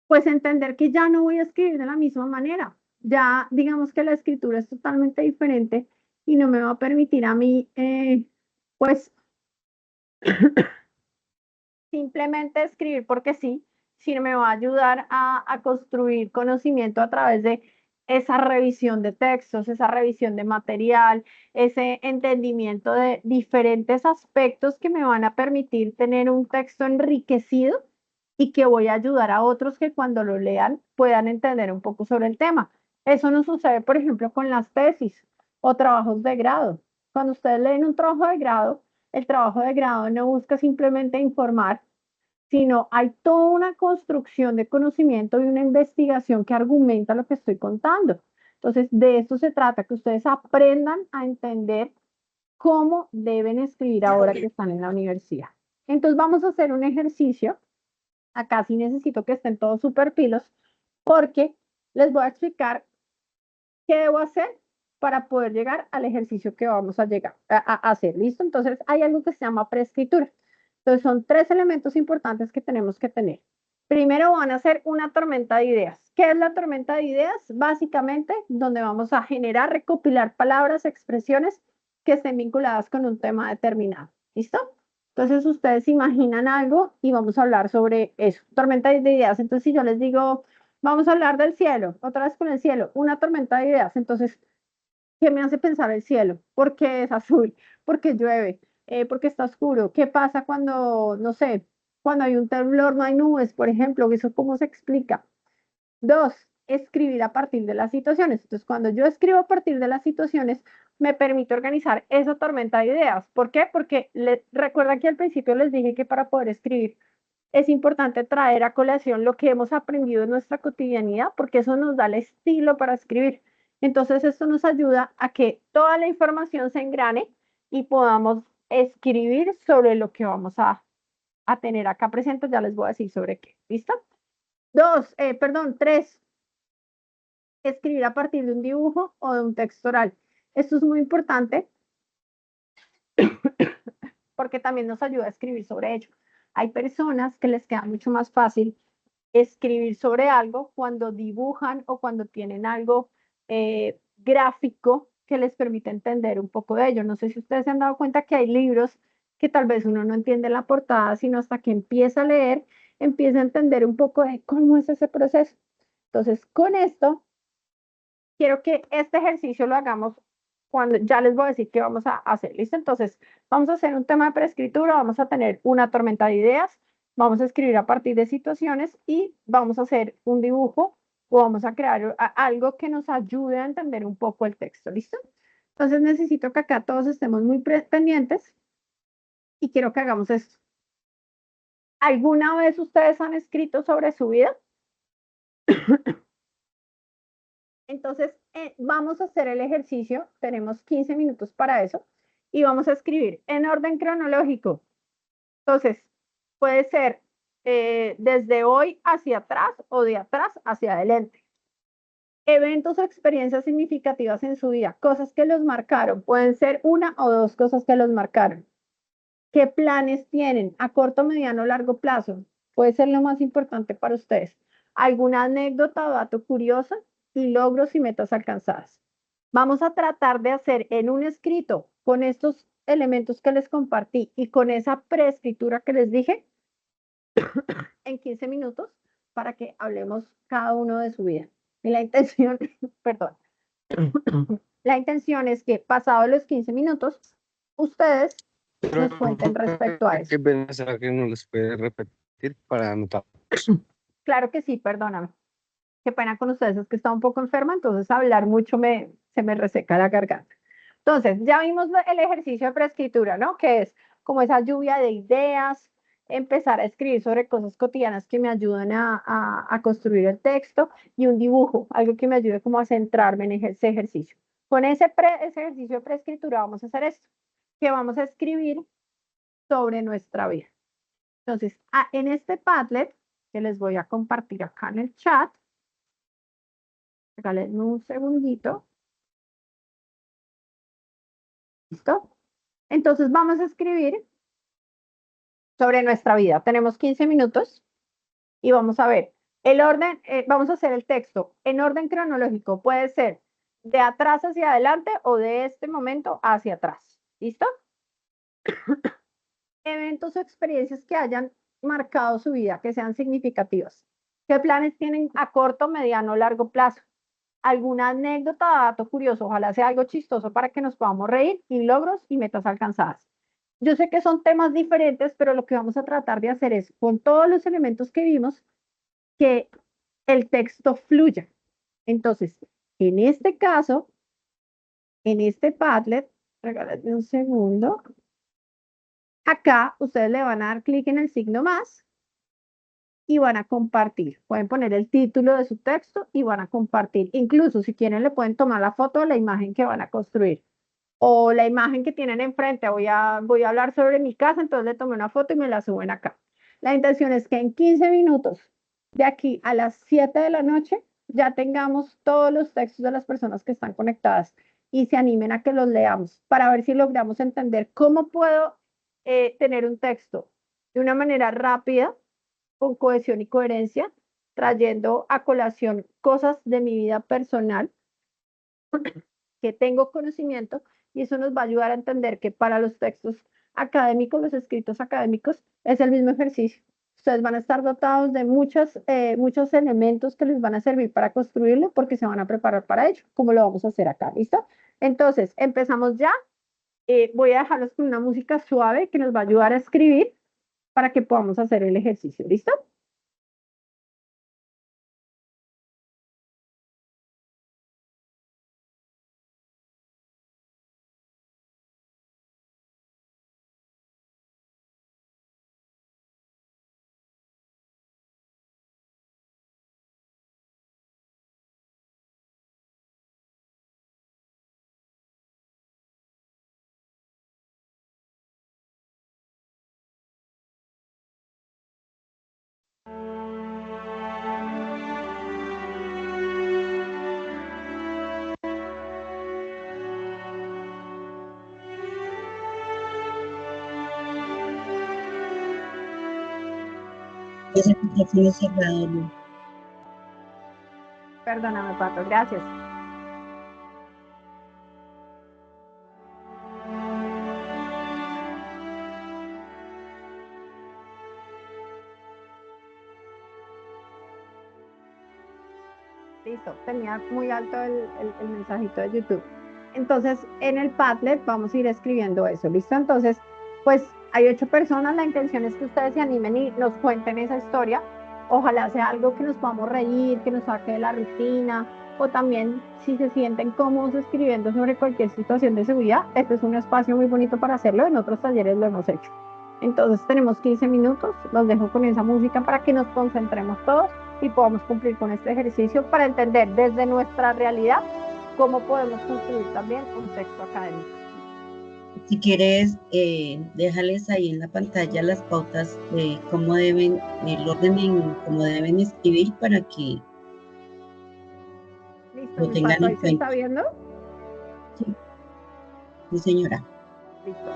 Speaker 2: pues, entender que ya no voy a escribir de la misma manera. Ya, digamos que la escritura es totalmente diferente y no me va a permitir a mí, pues, simplemente escribir porque sí, sino me va a ayudar a construir conocimiento a través de esa revisión de textos, esa revisión de material, ese entendimiento de diferentes aspectos que me van a permitir tener un texto enriquecido y que voy a ayudar a otros que cuando lo lean puedan entender un poco sobre el tema. Eso nos sucede, por ejemplo, con las tesis o trabajos de grado. Cuando ustedes leen un trabajo de grado, el trabajo de grado no busca simplemente informar, sino hay toda una construcción de conocimiento y una investigación que argumenta lo que estoy contando. Entonces, de esto se trata, que ustedes aprendan a entender cómo deben escribir ahora que están en la universidad. Entonces, vamos a hacer un ejercicio. Acá sí necesito que estén todos súper pilos, porque les voy a explicar qué debo hacer para poder llegar al ejercicio que vamos a llegar a hacer. ¿Listo? Entonces, hay algo que se llama preescritura. Entonces, son 3 elementos importantes que tenemos que tener. Primero van a hacer una tormenta de ideas. ¿Qué es la tormenta de ideas? Básicamente, donde vamos a generar, recopilar palabras, expresiones que estén vinculadas con un tema determinado. ¿Listo? Entonces, ustedes imaginan algo y vamos a hablar sobre eso. Tormenta de ideas. Entonces, si yo les digo, vamos a hablar del cielo, otra vez con el cielo, una tormenta de ideas. Entonces, ¿qué me hace pensar el cielo? ¿Por qué es azul? ¿Por qué llueve? ¿Por qué está oscuro? ¿Qué pasa cuando, no sé, cuando hay un temblor, no hay nubes, por ejemplo? ¿Eso cómo se explica? 2, escribir a partir de las situaciones. Entonces, cuando yo escribo a partir de las situaciones, me permite organizar esa tormenta de ideas. ¿Por qué? Porque recuerda que al principio les dije que para poder escribir es importante traer a colación lo que hemos aprendido en nuestra cotidianidad, porque eso nos da el estilo para escribir. Entonces, esto nos ayuda a que toda la información se engrane y podamos escribir sobre lo que vamos a tener acá presente. Ya les voy a decir sobre qué. ¿Listo? 3, escribir a partir de un dibujo o de un texto oral. Esto es muy importante porque también nos ayuda a escribir sobre ello. Hay personas que les queda mucho más fácil escribir sobre algo cuando dibujan o cuando tienen algo gráfico que les permite entender un poco de ello. No sé si ustedes se han dado cuenta que hay libros que tal vez uno no entiende la portada, sino hasta que empieza a leer, empieza a entender un poco de cómo es ese proceso. Entonces, con esto, quiero que este ejercicio lo hagamos cuando ya les voy a decir qué vamos a hacer. ¿Listo? Entonces, vamos a hacer un tema de preescritura, vamos a tener una tormenta de ideas, vamos a escribir a partir de situaciones y vamos a hacer un dibujo o vamos a crear algo que nos ayude a entender un poco el texto. ¿Listo? Entonces, necesito que acá todos estemos muy pendientes y quiero que hagamos esto. ¿Alguna vez ustedes han escrito sobre su vida? Entonces, vamos a hacer el ejercicio, tenemos 15 minutos para eso, y vamos a escribir en orden cronológico. Entonces, puede ser desde hoy hacia atrás o de atrás hacia adelante. Eventos o experiencias significativas en su vida, cosas que los marcaron, pueden ser una o dos cosas que los marcaron. ¿Qué planes tienen a corto, mediano o largo plazo? Puede ser lo más importante para ustedes. ¿Alguna anécdota o dato curioso? Y logros y metas alcanzadas. Vamos a tratar de hacer en un escrito con estos elementos que les compartí y con esa preescritura que les dije en 15 minutos para que hablemos cada uno de su vida. Y la intención, perdón, la intención es que pasados los 15 minutos, ustedes nos cuenten respecto a eso.
Speaker 4: ¿Qué pena será que no les puede repetir para anotar?
Speaker 2: Claro que sí, perdóname. Qué pena con ustedes, es que está un poco enferma, entonces hablar mucho se me reseca la garganta. Entonces, ya vimos el ejercicio de preescritura, ¿no? Que es como esa lluvia de ideas, empezar a escribir sobre cosas cotidianas que me ayudan a construir el texto y un dibujo, algo que me ayude como a centrarme en ese ejercicio. Con ese ejercicio de preescritura vamos a hacer esto, que vamos a escribir sobre nuestra vida. Entonces, en este Padlet, que les voy a compartir acá en el chat, regálenme un segundito. ¿Listo? Entonces vamos a escribir sobre nuestra vida. Tenemos 15 minutos y vamos a ver el orden, vamos a hacer el texto en orden cronológico. Puede ser de atrás hacia adelante o de este momento hacia atrás. ¿Listo? Eventos o experiencias que hayan marcado su vida, que sean significativos. ¿Qué planes tienen a corto, mediano o largo plazo? ¿Alguna anécdota, dato curioso? Ojalá sea algo chistoso para que nos podamos reír, y logros y metas alcanzadas. Yo sé que son temas diferentes, pero lo que vamos a tratar de hacer es, con todos los elementos que vimos, que el texto fluya. Entonces, en este caso, en este Padlet, regálame un segundo. Acá ustedes le van a dar clic en el signo más y van a compartir. Pueden poner el título de su texto y van a compartir. Incluso si quieren le pueden tomar la foto de la imagen que van a construir o la imagen que tienen enfrente. Voy a hablar sobre mi casa, entonces le tomé una foto y me la suben acá. La intención es que en 15 minutos, de aquí a las 7 de la noche, ya tengamos todos los textos de las personas que están conectadas y se animen a que los leamos para ver si logramos entender cómo puedo tener un texto de una manera rápida, con cohesión y coherencia, trayendo a colación cosas de mi vida personal que tengo conocimiento, y eso nos va a ayudar a entender que para los textos académicos, los escritos académicos, es el mismo ejercicio. Ustedes van a estar dotados de muchos elementos que les van a servir para construirlo porque se van a preparar para ello, como lo vamos a hacer acá, ¿listo? Entonces, empezamos ya. Voy a dejarlos con una música suave que nos va a ayudar a escribir para que podamos hacer el ejercicio, ¿listo?
Speaker 1: Pues el micrófono cerrado, Lu.
Speaker 2: Perdóname, Pato, gracias. Listo, tenía muy alto el mensajito de YouTube. Entonces, en el Padlet vamos a ir escribiendo eso, ¿listo? Entonces, pues hay 8 personas, la intención es que ustedes se animen y nos cuenten esa historia. Ojalá sea algo que nos podamos reír, que nos saque de la rutina, o también si se sienten cómodos escribiendo sobre cualquier situación de seguridad, este es un espacio muy bonito para hacerlo, en otros talleres lo hemos hecho. Entonces, tenemos 15 minutos, los dejo con esa música para que nos concentremos todos y podamos cumplir con este ejercicio para entender desde nuestra realidad cómo podemos construir también un texto académico.
Speaker 1: Si quieres, déjales ahí en la pantalla las pautas de cómo deben, el orden en cómo deben escribir para que
Speaker 2: Listo,
Speaker 1: lo
Speaker 2: mi
Speaker 1: tengan
Speaker 2: Pato,
Speaker 1: en
Speaker 2: ¿ahí se está
Speaker 1: cuenta.
Speaker 2: viendo?
Speaker 1: Sí, sí, señora.
Speaker 2: Listo.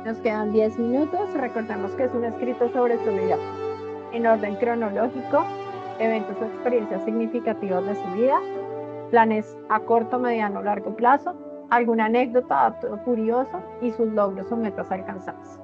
Speaker 2: Nos quedan 10 minutos. Recordemos que es un escrito sobre su vida, en orden cronológico, eventos o experiencias significativas de su vida, planes a corto, mediano o largo plazo, alguna anécdota, dato curioso y sus logros o metas alcanzadas.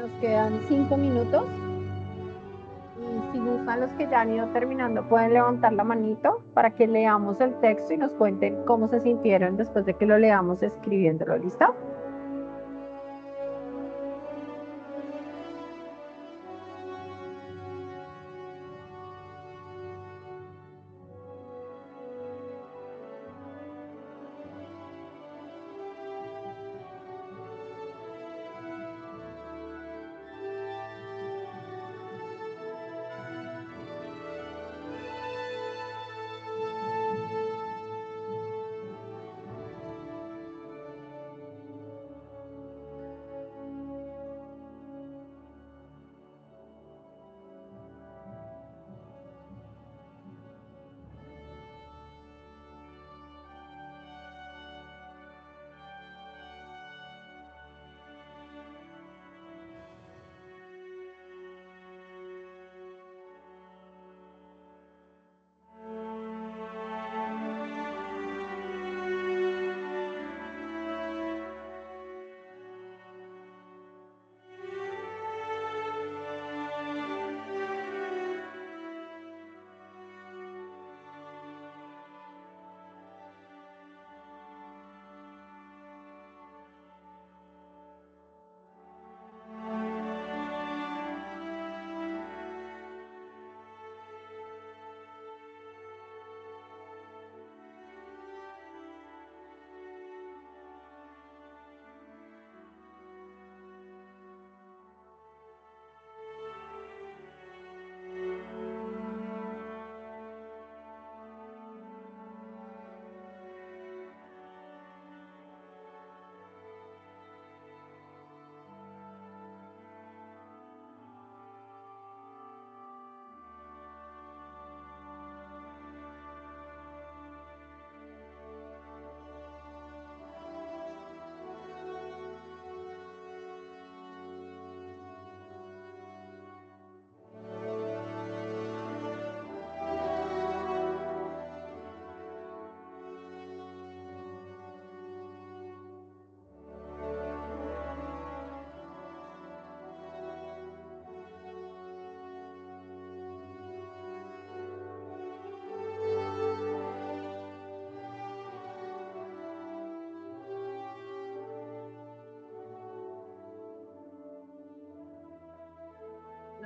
Speaker 2: Nos quedan 5 minutos. Y si gustan, los que ya han ido terminando, pueden levantar la manito para que leamos el texto y nos cuenten cómo se sintieron después de que lo leamos escribiéndolo. ¿Listo?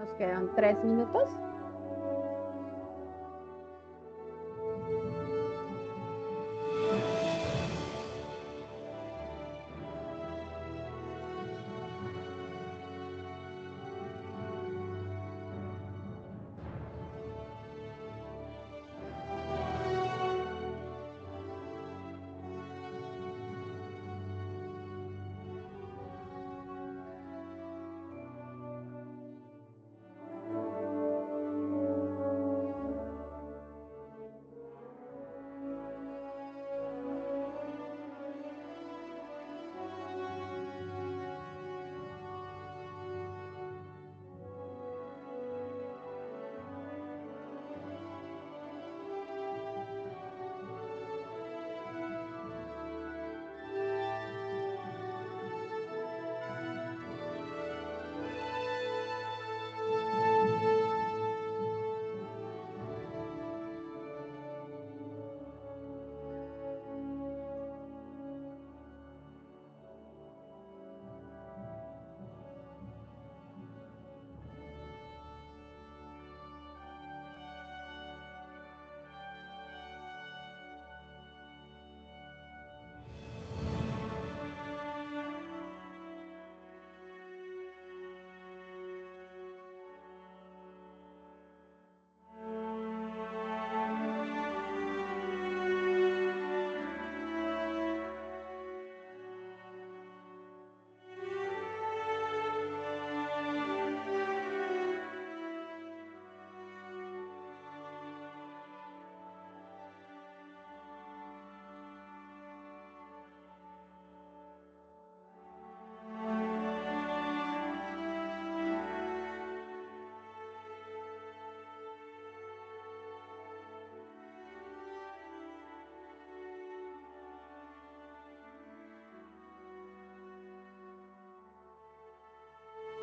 Speaker 2: Nos quedan 3 minutos.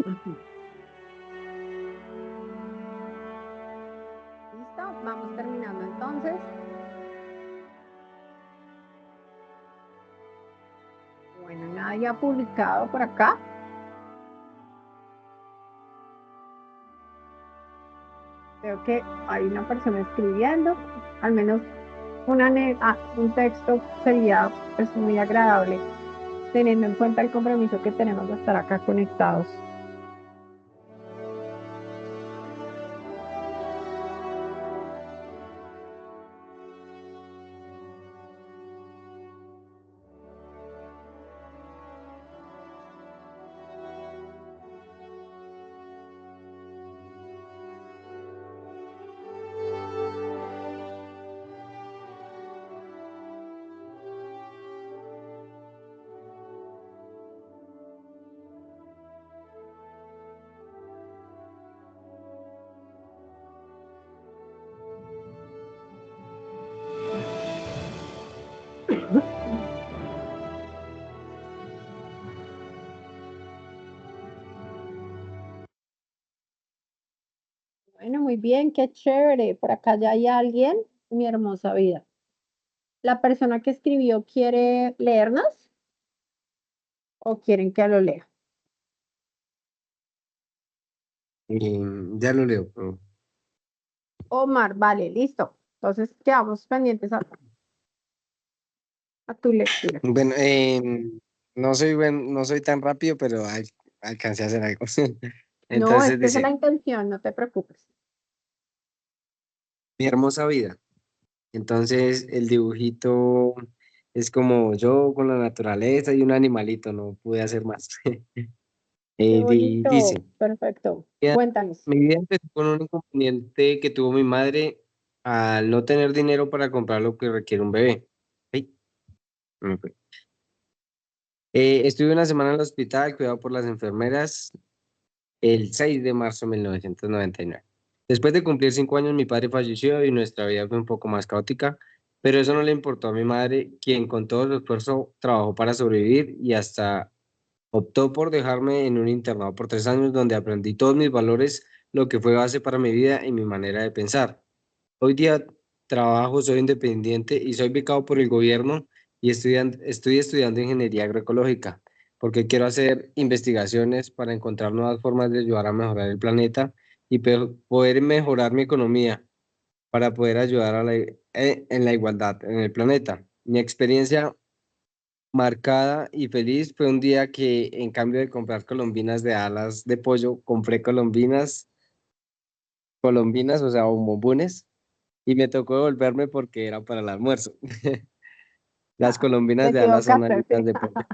Speaker 2: Listo, vamos terminando entonces. Bueno, nadie ha publicado por acá. Veo que hay una persona escribiendo, al menos un texto sería pues, muy agradable, teniendo en cuenta el compromiso que tenemos de estar acá conectados. Bueno, muy bien, qué chévere. Por acá ya hay alguien, mi hermosa vida. ¿La persona que escribió quiere leernos o quieren que lo lea?
Speaker 4: Ya lo leo, pero
Speaker 2: Omar, vale, listo. Entonces quedamos pendientes a tu lectura.
Speaker 4: bueno, no soy tan rápido, pero alcancé a hacer algo.
Speaker 2: No,
Speaker 4: Entonces
Speaker 2: esta es la
Speaker 4: dice,
Speaker 2: intención, no te preocupes.
Speaker 4: mi hermosa vida. Entonces el dibujito es como yo con la naturaleza y un animalito, no pude hacer más.
Speaker 2: Qué
Speaker 4: Dice,
Speaker 2: bonito, perfecto. Cuéntanos.
Speaker 4: mi vida empezó con un inconveniente que tuvo mi madre al no tener dinero para comprar lo que requiere un bebé. Ay, me fue. Estuve una semana en el hospital, cuidado por las enfermeras, el 6 de marzo de 1999. Después de cumplir 5 años, mi padre falleció y nuestra vida fue un poco más caótica, pero eso no le importó a mi madre, quien con todo su esfuerzo trabajó para sobrevivir y hasta optó por dejarme en un internado por 3 años donde aprendí todos mis valores, lo que fue base para mi vida y mi manera de pensar. Hoy día trabajo, soy independiente y soy becado por el gobierno y estoy estudiando ingeniería agroecológica porque quiero hacer investigaciones para encontrar nuevas formas de ayudar a mejorar el planeta y poder mejorar mi economía para poder ayudar en la igualdad en el planeta. Mi experiencia marcada y feliz fue un día que en cambio de comprar colombinas de alas de pollo, compré colombinas, o sea, bombones, y me tocó devolverme porque era para el almuerzo. Las
Speaker 2: Te
Speaker 4: colombinas de alas son
Speaker 2: equivocaste,
Speaker 4: alitas
Speaker 2: sí.
Speaker 4: de pollo.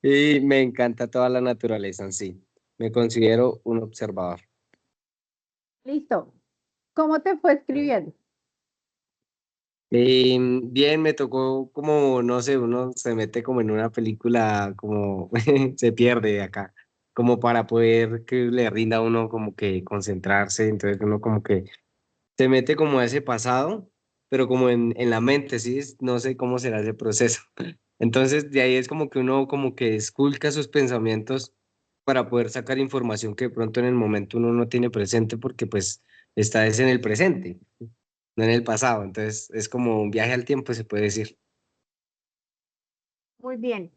Speaker 4: Y me encanta toda la naturaleza en sí. Me considero un observador.
Speaker 2: Listo. ¿Cómo te fue escribiendo?
Speaker 4: Bien, me tocó como, no sé, uno se mete como en una película, como se pierde acá, como para poder que le rinda a uno como que concentrarse, entonces uno como que se mete como a ese pasado, pero como en la mente, ¿sí? No sé cómo será ese proceso. Entonces de ahí es como que uno como que esculca sus pensamientos para poder sacar información que de pronto en el momento uno no tiene presente porque pues está es en el presente, no en el pasado. Entonces es como un viaje al tiempo, se puede decir.
Speaker 2: Muy bien.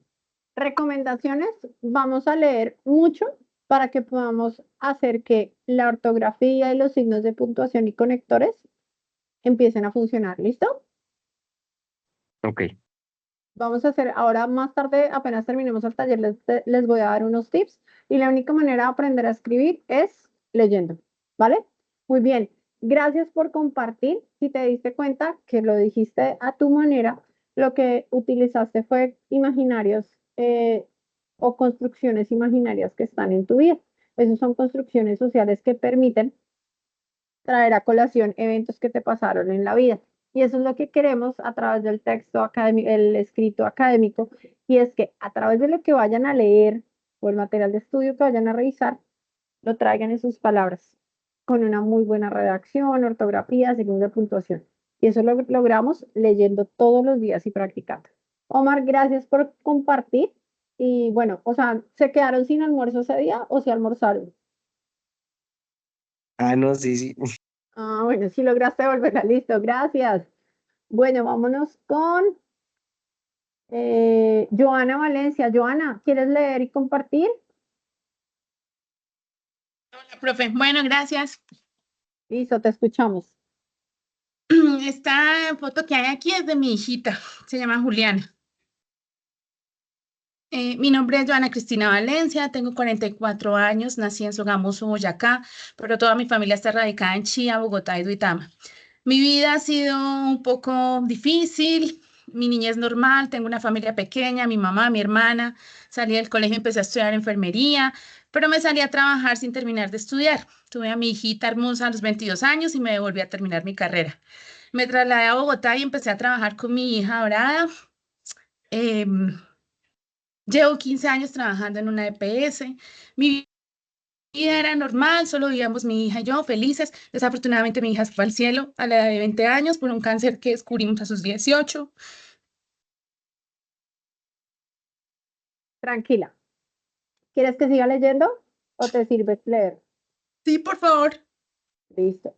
Speaker 2: Recomendaciones, vamos a leer mucho para que podamos hacer que la ortografía y los signos de puntuación y conectores empiecen a funcionar. ¿Listo?
Speaker 4: Ok.
Speaker 2: Vamos a hacer ahora más tarde, apenas terminemos el taller, les voy a dar unos tips y la única manera de aprender a escribir es leyendo, ¿vale? Muy bien, gracias por compartir. Si te diste cuenta que lo dijiste a tu manera, lo que utilizaste fue imaginarios o construcciones imaginarias que están en tu vida. Esas son construcciones sociales que permiten traer a colación eventos que te pasaron en la vida. Y eso es lo que queremos a través del texto académico, el escrito académico, y es que a través de lo que vayan a leer o el material de estudio que vayan a revisar, lo traigan en sus palabras, con una muy buena redacción, ortografía, signos de puntuación. Y eso lo logramos leyendo todos los días y practicando. Omar, gracias por compartir. Y bueno, o sea, ¿se quedaron sin almuerzo ese día o se almorzaron?
Speaker 4: Ah, no, sí, sí.
Speaker 2: Ah, bueno, sí lograste volverla, listo, gracias. Bueno, vámonos con Joana Valencia. Joana, ¿quieres leer y compartir?
Speaker 3: Hola, profe. Bueno, gracias.
Speaker 2: Listo, te escuchamos.
Speaker 3: Esta foto que hay aquí es de mi hijita, se llama Juliana. Mi nombre es Joana Cristina Valencia, tengo 44 años, nací en Sogamoso, Boyacá, pero toda mi familia está radicada en Chía, Bogotá y Duitama. Mi vida ha sido un poco difícil, mi niñez normal, tengo una familia pequeña, mi mamá, mi hermana, salí del colegio, empecé a estudiar enfermería, pero me salí a trabajar sin terminar de estudiar. Tuve a mi hijita hermosa a los 22 años y me devolví a terminar mi carrera. Me trasladé a Bogotá y empecé a trabajar con mi hija dorada. Em, Llevo 15 años trabajando en una EPS. Mi vida era normal, solo vivíamos mi hija y yo felices. Desafortunadamente mi hija se fue al cielo a la edad de 20 años por un cáncer que descubrimos a sus 18.
Speaker 2: Tranquila. ¿Quieres que siga leyendo o te sirve leer?
Speaker 3: Sí, por favor.
Speaker 2: Listo.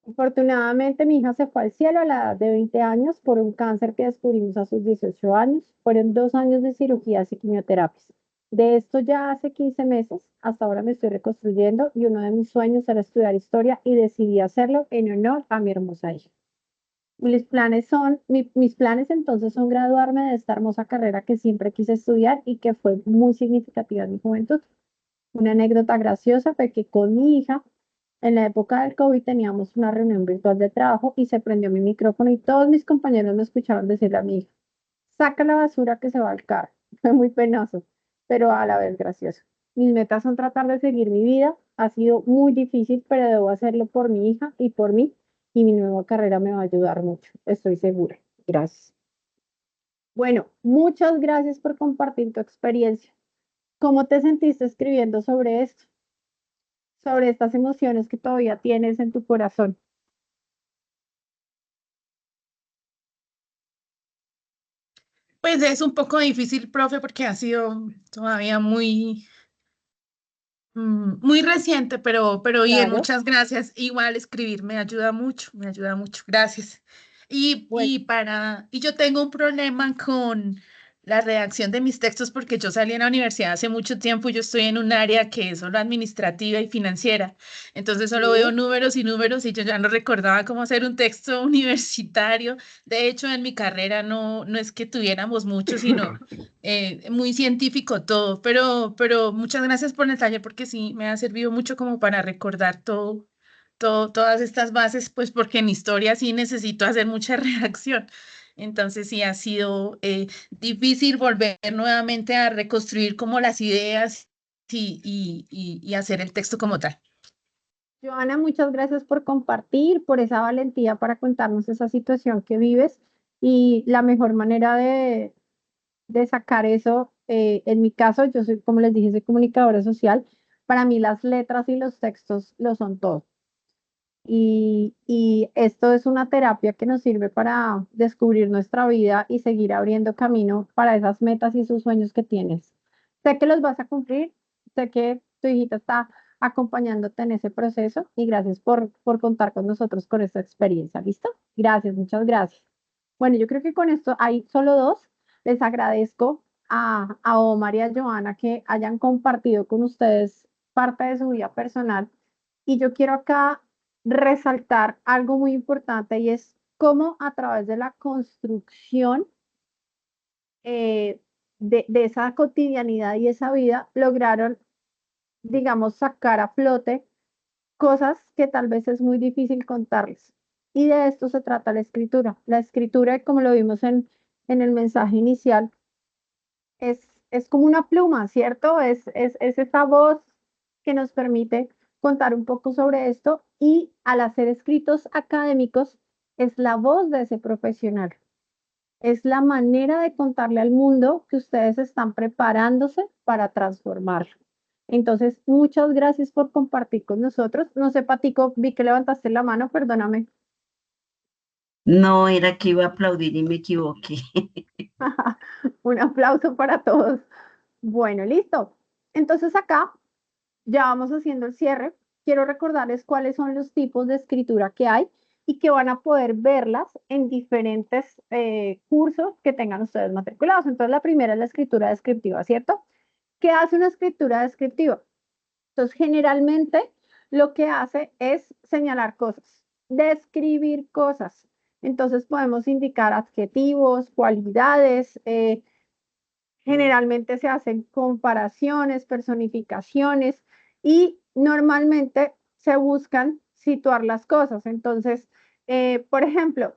Speaker 2: Afortunadamente, mi hija se fue al cielo a la edad de 20 años por un cáncer que descubrimos a sus 18 años. Fueron 2 años de cirugías y quimioterapias. De esto ya hace 15 meses, hasta ahora me estoy reconstruyendo y uno de mis sueños era estudiar historia y decidí hacerlo en honor a mi hermosa hija. Mis planes entonces son graduarme de esta hermosa carrera que siempre quise estudiar y que fue muy significativa en mi juventud. Una anécdota graciosa fue que con mi hija, en la época del COVID, teníamos una reunión virtual de trabajo y se prendió mi micrófono y todos mis compañeros me escucharon decirle a mi hija, saca la basura que se va al carro. Fue muy penoso, pero a la vez gracioso. Mis metas son tratar de seguir mi vida. Ha sido muy difícil, pero debo hacerlo por mi hija y por mí. Y mi nueva carrera me va a ayudar mucho, estoy segura. Gracias. Bueno, muchas gracias por compartir tu experiencia. ¿Cómo te sentiste escribiendo sobre esto? Sobre estas emociones que todavía tienes en tu corazón.
Speaker 3: Pues es un poco difícil, profe, porque ha sido todavía muy reciente, pero bien,
Speaker 2: Claro.
Speaker 3: muchas gracias. Igual escribir me ayuda mucho, me ayuda mucho. Gracias. Y,
Speaker 2: Bueno,
Speaker 3: y, para, y yo tengo un problema la redacción de mis textos porque yo salí en la universidad hace mucho tiempo y yo estoy en un área que es solo administrativa y financiera. Entonces solo veo números y números y yo ya no recordaba cómo hacer un texto universitario. De hecho, en mi carrera no es que tuviéramos mucho, sino muy científico todo. Pero muchas gracias por el taller porque sí, me ha servido mucho como para recordar todas estas bases, pues porque en historia sí necesito hacer mucha redacción. Entonces sí ha sido difícil volver nuevamente a reconstruir como las ideas y hacer el texto como tal.
Speaker 2: Joana, muchas gracias por compartir, por esa valentía para contarnos esa situación que vives y la mejor manera de sacar eso, en mi caso, yo soy, como les dije, soy comunicadora social, para mí las letras y los textos lo son todo. Y esto es una terapia que nos sirve para descubrir nuestra vida y seguir abriendo camino para esas metas y esos sueños que tienes. Sé que los vas a cumplir, sé que tu hijita está acompañándote en ese proceso y gracias por contar con nosotros con esta experiencia. ¿Listo? Gracias, muchas gracias. Bueno, yo creo que con esto hay solo dos. Les agradezco a Omar y a Joana que hayan compartido con ustedes parte de su vida personal. Y yo quiero acá resaltar algo muy importante y es cómo a través de la construcción de esa cotidianidad y esa vida lograron, digamos, sacar a flote cosas que tal vez es muy difícil contarles. Y de esto se trata la escritura. La escritura, como lo vimos en el mensaje inicial, es como una pluma, ¿cierto? Es esa voz que nos permite contar un poco sobre esto y al hacer escritos académicos es la voz de ese profesional. Es la manera de contarle al mundo que ustedes están preparándose para transformarlo. Entonces, muchas gracias por compartir con nosotros. No sé, Patico, vi que levantaste la mano, perdóname.
Speaker 1: No, era que iba a aplaudir y me equivoqué.
Speaker 2: Un aplauso para todos. Bueno, listo. Entonces acá ya vamos haciendo el cierre. Quiero recordarles cuáles son los tipos de escritura que hay y que van a poder verlas en diferentes cursos que tengan ustedes matriculados. Entonces, la primera es la escritura descriptiva, ¿cierto? ¿Qué hace una escritura descriptiva? Entonces, generalmente lo que hace es señalar cosas, describir cosas. Entonces, podemos indicar adjetivos, cualidades, generalmente se hacen comparaciones, personificaciones y normalmente se buscan situar las cosas. Entonces, por ejemplo,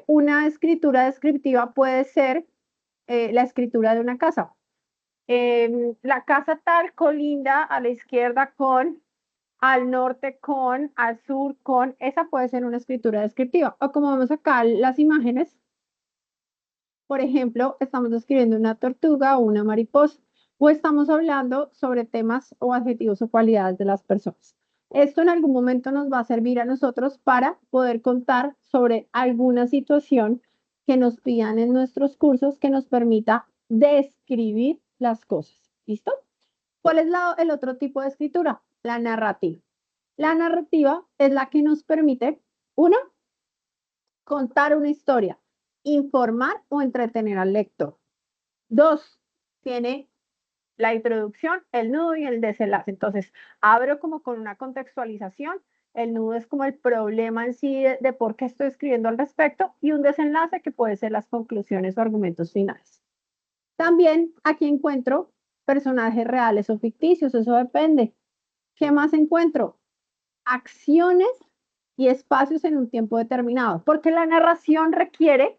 Speaker 2: una escritura descriptiva puede ser la escritura de una casa. La casa tal colinda a la izquierda con, al norte con, al sur con, esa puede ser una escritura descriptiva. O como vemos acá las imágenes, por ejemplo, estamos describiendo una tortuga o una mariposa, o estamos hablando sobre temas o adjetivos o cualidades de las personas. Esto en algún momento nos va a servir a nosotros para poder contar sobre alguna situación que nos pidan en nuestros cursos que nos permita describir las cosas. ¿Listo? ¿Cuál es el otro tipo de escritura? La narrativa. La narrativa es la que nos permite, uno, contar una historia, informar o entretener al lector. Dos, tiene la introducción, el nudo y el desenlace. Entonces, abro como con una contextualización, el nudo es como el problema en sí de por qué estoy escribiendo al respecto y un desenlace que puede ser las conclusiones o argumentos finales. También aquí encuentro personajes reales o ficticios, eso depende. ¿Qué más encuentro? Acciones y espacios en un tiempo determinado, porque la narración requiere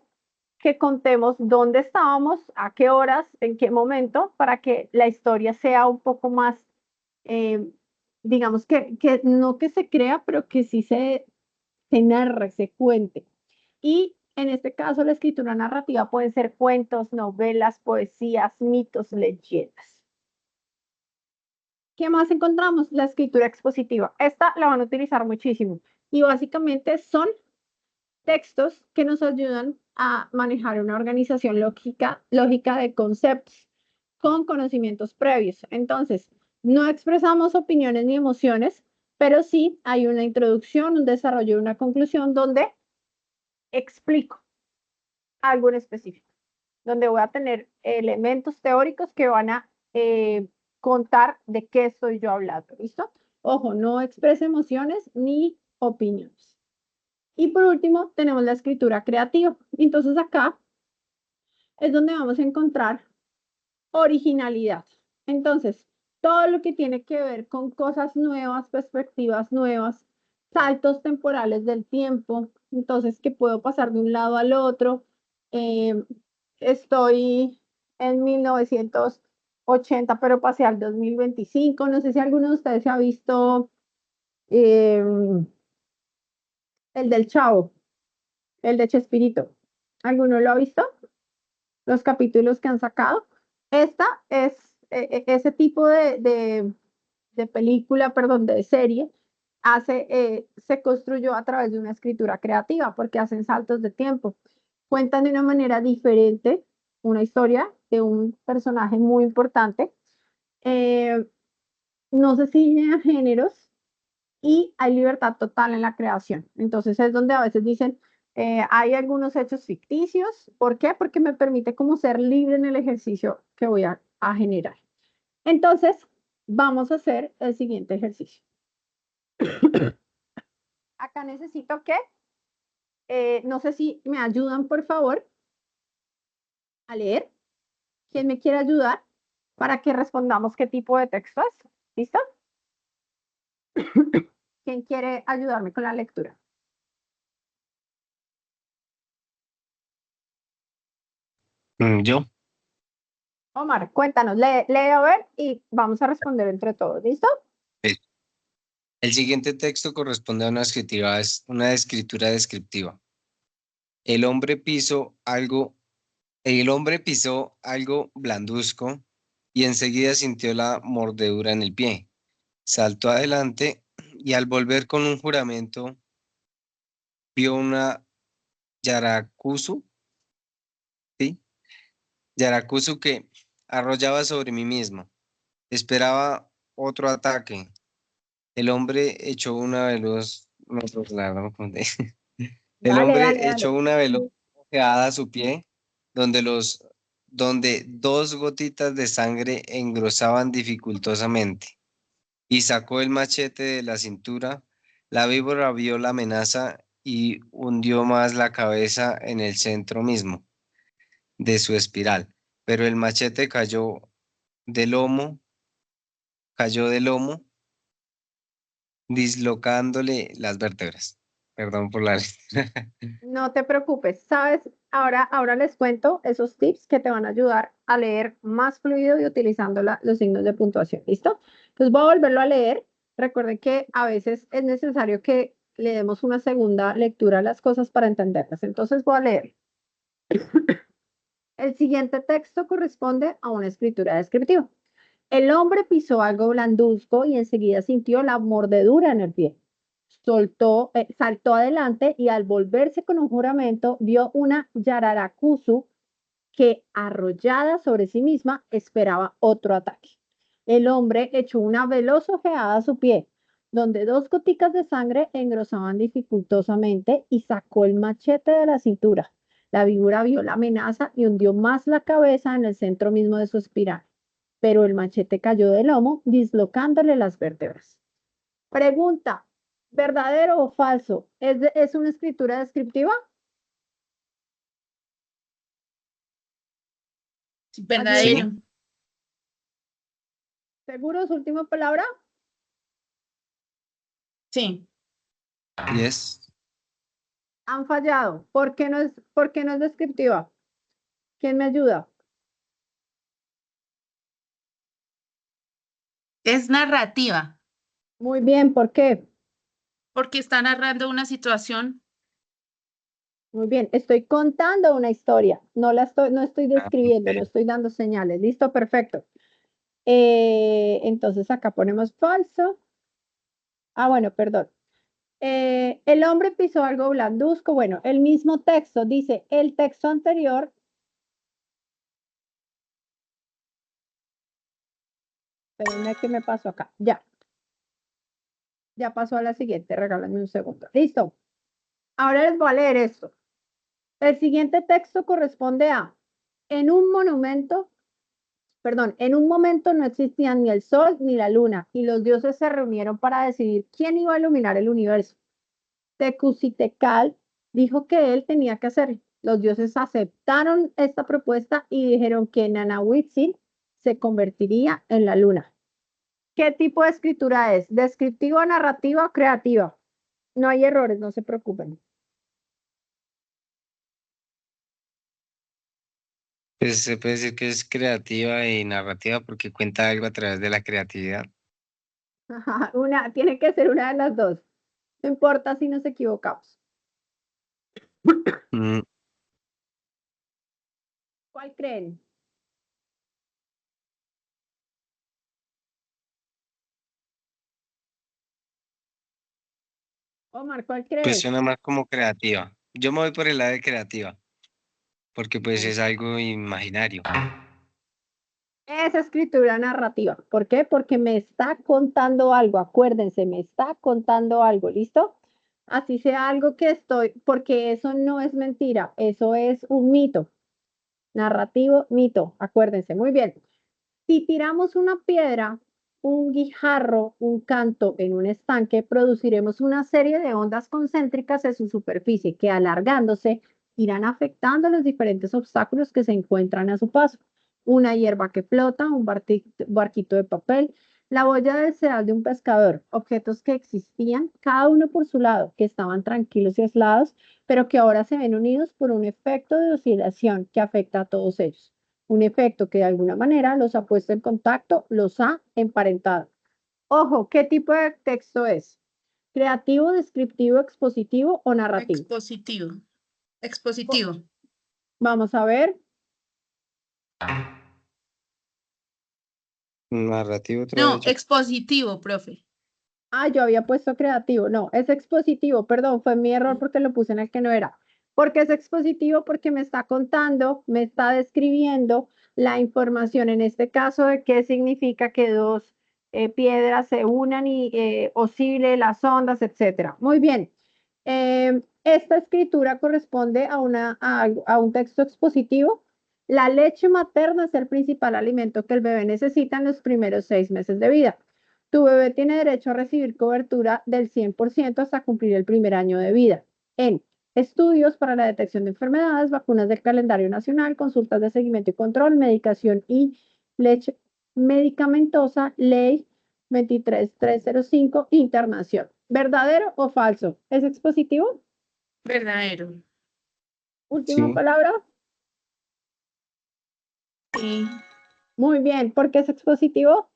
Speaker 2: que contemos dónde estábamos, a qué horas, en qué momento, para que la historia sea un poco más, eh, digamos que no que se crea, pero que sí se narre, se cuente. Y en este caso, la escritura narrativa puede ser cuentos, novelas, poesías, mitos, leyendas. ¿Qué más encontramos? La escritura expositiva. Esta la van a utilizar muchísimo y básicamente son textos que nos ayudan a manejar una organización lógica de conceptos con conocimientos previos. Entonces, no expresamos opiniones ni emociones, pero sí hay una introducción, un desarrollo y una conclusión donde explico algo en específico. donde voy a tener elementos teóricos que van a contar de qué estoy yo hablando, ¿listo? Ojo, no expresa emociones ni opiniones. Y por último, tenemos la escritura creativa. Entonces acá es donde vamos a encontrar originalidad. Entonces, todo lo que tiene que ver con cosas nuevas, perspectivas nuevas, saltos temporales del tiempo, entonces que puedo pasar de un lado al otro. Estoy en 1980, pero pasé al 2025. No sé si alguno de ustedes se ha visto el del Chavo, el de Chespirito. ¿Alguno lo ha visto? Los capítulos que han sacado. Esta es ese tipo de película, perdón, de serie, se construyó a través de una escritura creativa porque hacen saltos de tiempo. Cuentan de una manera diferente una historia de un personaje muy importante. No se ciñen a géneros y hay libertad total en la creación. Entonces es donde a veces dicen, hay algunos hechos ficticios. ¿Por qué? Porque me permite como ser libre en el ejercicio que voy a generar. Entonces, vamos a hacer el siguiente ejercicio. Acá necesito que, no sé si me ayudan, por favor, a leer. ¿Quién me quiere ayudar para que respondamos qué tipo de texto es? ¿Listo? ¿Quién quiere ayudarme con la lectura?
Speaker 4: Yo.
Speaker 2: Omar, cuéntanos, lee a ver y vamos a responder entre todos, ¿listo?
Speaker 4: El siguiente texto corresponde a una escritura descriptiva. El hombre pisó algo blanduzco y enseguida sintió la mordedura en el pie. Saltó adelante y al volver con un juramento vio una yaracuzu, ¿sí? Yaracuzu que arrollaba sobre mí mismo. Esperaba otro ataque. El hombre echó una veloz, no, pues, la verdad, me confundí. El
Speaker 2: Dale, dale,
Speaker 4: hombre
Speaker 2: dale.
Speaker 4: echó una veloz ojeada a su pie, donde donde dos gotitas de sangre engrosaban dificultosamente, y sacó el machete de la cintura. La víbora vio la amenaza y hundió más la cabeza en el centro mismo de su espiral, pero el machete cayó del lomo, dislocándole las vértebras. Perdón por la...
Speaker 2: No te preocupes, ¿sabes? Ahora les cuento esos tips que te van a ayudar a leer más fluido y utilizando los signos de puntuación. ¿Listo? Entonces voy a volverlo a leer. Recuerden que a veces es necesario que le demos una segunda lectura a las cosas para entenderlas. Entonces voy a leer. El siguiente texto corresponde a una escritura descriptiva. El hombre pisó algo blanduzco y enseguida sintió la mordedura en el pie. Saltó adelante y al volverse con un juramento vio una yararacuzu que, arrollada sobre sí misma, esperaba otro ataque. El hombre echó una veloz ojeada a su pie, donde dos goticas de sangre engrosaban dificultosamente, y sacó el machete de la cintura. La víbora vio la amenaza y hundió más la cabeza en el centro mismo de su espiral, pero el machete cayó del lomo, dislocándole las vértebras. Pregunta, ¿verdadero o falso? ¿Es una escritura descriptiva?
Speaker 3: Verdadero.
Speaker 4: Sí.
Speaker 2: ¿Seguro su última palabra?
Speaker 3: Sí.
Speaker 4: Yes.
Speaker 2: Han fallado. ¿Por qué no es descriptiva? ¿Quién me ayuda?
Speaker 3: Es narrativa,
Speaker 2: Muy bien, ¿por qué?
Speaker 3: porque está narrando una situación.
Speaker 2: Muy bien, estoy contando una historia, no estoy describiendo, no estoy dando señales. Listo, perfecto. Entonces acá ponemos falso. Ah, bueno, perdón. El hombre pisó algo blanduzco. Bueno, el mismo texto dice, el texto anterior. Espérenme, ¿qué me pasó acá? Ya pasó a la siguiente, regálame un segundo. Listo. Ahora les voy a leer esto. El siguiente texto corresponde a En un momento no existían ni el sol ni la luna, y los dioses se reunieron para decidir quién iba a iluminar el universo. Tecusitecál dijo que él tenía que hacerlo. Los dioses aceptaron esta propuesta y dijeron que Nanahuitzil se convertiría en la luna. ¿Qué tipo de escritura es? ¿Descriptiva, narrativa o creativa? No hay errores, no se preocupen.
Speaker 4: Pues se puede decir que es creativa y narrativa porque cuenta algo a través de la creatividad.
Speaker 2: Tiene que ser una de las dos. No importa si nos equivocamos.
Speaker 4: Mm,
Speaker 2: ¿Cuál creen? Omar, ¿cuál
Speaker 4: Pues
Speaker 2: crees?
Speaker 4: suena más como creativa. Yo me voy por el lado de creativa, porque pues
Speaker 2: No.
Speaker 4: es algo imaginario.
Speaker 2: Es escritura narrativa. ¿Por qué? Porque me está contando algo. Acuérdense, me está contando algo. ¿Listo? Así sea algo que estoy, porque eso no es mentira, eso es un mito. Narrativo, mito. Acuérdense. Muy bien. Si tiramos una piedra, un guijarro, un canto en un estanque, produciremos una serie de ondas concéntricas en su superficie que, alargándose, irán afectando los diferentes obstáculos que se encuentran a su paso. Una hierba que flota, un barquito de papel, la boya del cereal de un pescador, objetos que existían cada uno por su lado, que estaban tranquilos y aislados, pero que ahora se ven unidos por un efecto de oscilación que afecta a todos ellos. Un efecto que de alguna manera los ha puesto en contacto, los ha emparentado. Ojo, ¿qué tipo de texto es? ¿Creativo, descriptivo, expositivo o narrativo?
Speaker 3: Expositivo. Expositivo.
Speaker 2: Vamos a ver.
Speaker 4: Narrativo otra
Speaker 3: No,
Speaker 4: vez.
Speaker 3: expositivo, profe.
Speaker 2: Ah, yo había puesto creativo. No, es expositivo. Perdón, fue mi error porque lo puse en el que no era. ¿Por qué es expositivo? Porque me está contando, me está describiendo la información, en este caso, de qué significa que dos piedras se unan y oscile las ondas, etcétera. Muy bien. Esta escritura corresponde a un texto expositivo. La leche materna es el principal alimento que el bebé necesita en los primeros 6 meses de vida. Tu bebé tiene derecho a recibir cobertura del 100% hasta cumplir el primer año de vida. En estudios para la detección de enfermedades, vacunas del calendario nacional, consultas de seguimiento y control, medicación y leche medicamentosa, ley 23305, internación. ¿Verdadero o falso? ¿Es expositivo?
Speaker 3: Verdadero.
Speaker 2: Última
Speaker 4: Sí.
Speaker 2: palabra.
Speaker 3: Sí.
Speaker 2: Muy bien. ¿Por qué es expositivo?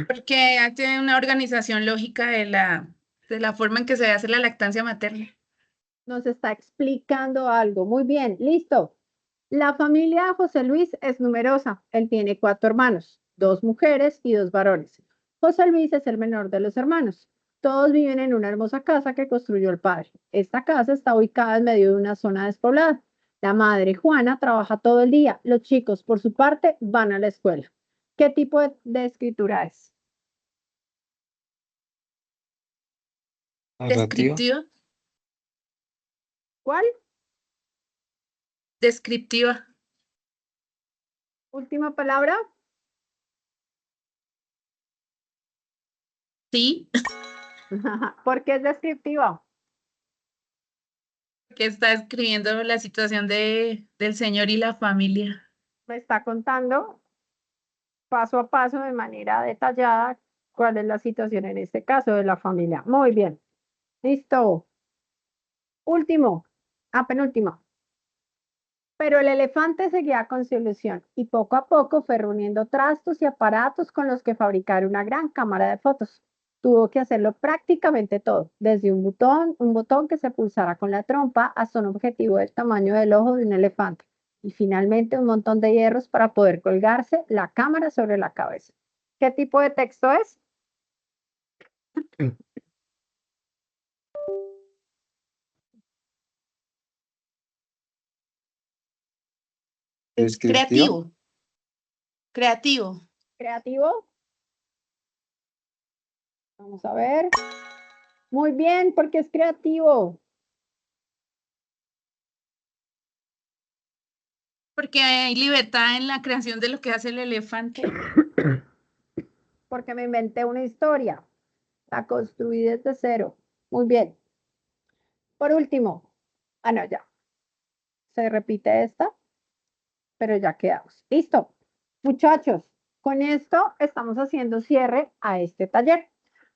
Speaker 3: Porque tiene una organización lógica de la forma en que se hace la lactancia materna.
Speaker 2: Nos está explicando algo. Muy bien, listo. La familia de José Luis es numerosa. Él tiene 4 hermanos, 2 mujeres y 2 varones. José Luis es el menor de los hermanos. Todos viven en una hermosa casa que construyó el padre. Esta casa está ubicada en medio de una zona despoblada. La madre, Juana, trabaja todo el día. Los chicos, por su parte, van a la escuela. ¿Qué tipo de escritura es?
Speaker 4: Narrativo.
Speaker 3: Descriptiva.
Speaker 2: ¿Cuál?
Speaker 3: Descriptiva.
Speaker 2: Última palabra.
Speaker 3: Sí,
Speaker 2: ¿Por qué es descriptiva?
Speaker 3: que está escribiendo la situación del señor y la familia.
Speaker 2: Me está contando paso a paso de manera detallada cuál es la situación en este caso de la familia. Muy bien. Listo. Último. Penúltimo. Pero el elefante seguía con su ilusión y poco a poco fue reuniendo trastos y aparatos con los que fabricar una gran cámara de fotos. Tuvo que hacerlo prácticamente todo, desde un botón que se pulsara con la trompa hasta un objetivo del tamaño del ojo de un elefante. Y finalmente un montón de hierros para poder colgarse la cámara sobre la cabeza. ¿Qué tipo de texto es?
Speaker 4: Descriptiva.
Speaker 3: Creativo. Creativo.
Speaker 2: ¿Creativo? Vamos a ver. Muy bien, porque es creativo.
Speaker 3: Porque hay libertad en la creación de lo que hace el elefante.
Speaker 2: Porque me inventé una historia, la construí desde cero. Muy bien. Por último, no, ya. Se repite esta, pero ya quedamos. Listo. Muchachos, con esto estamos haciendo cierre a este taller.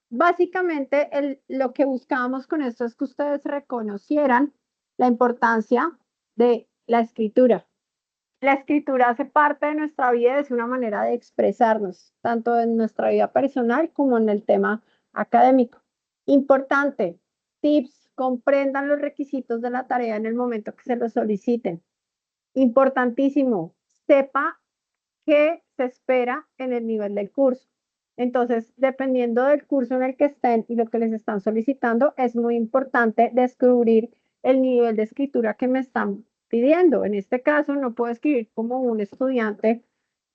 Speaker 2: Básicamente, lo que buscábamos con esto es que ustedes reconocieran la importancia de la escritura. La escritura hace parte de nuestra vida, es una manera de expresarnos, tanto en nuestra vida personal como en el tema académico. Importante, tips, comprendan los requisitos de la tarea en el momento que se lo soliciten. Importantísimo, sepa qué se espera en el nivel del curso. Entonces, dependiendo del curso en el que estén y lo que les están solicitando, es muy importante descubrir el nivel de escritura que me están pidiendo. En este caso, no puedo escribir como un estudiante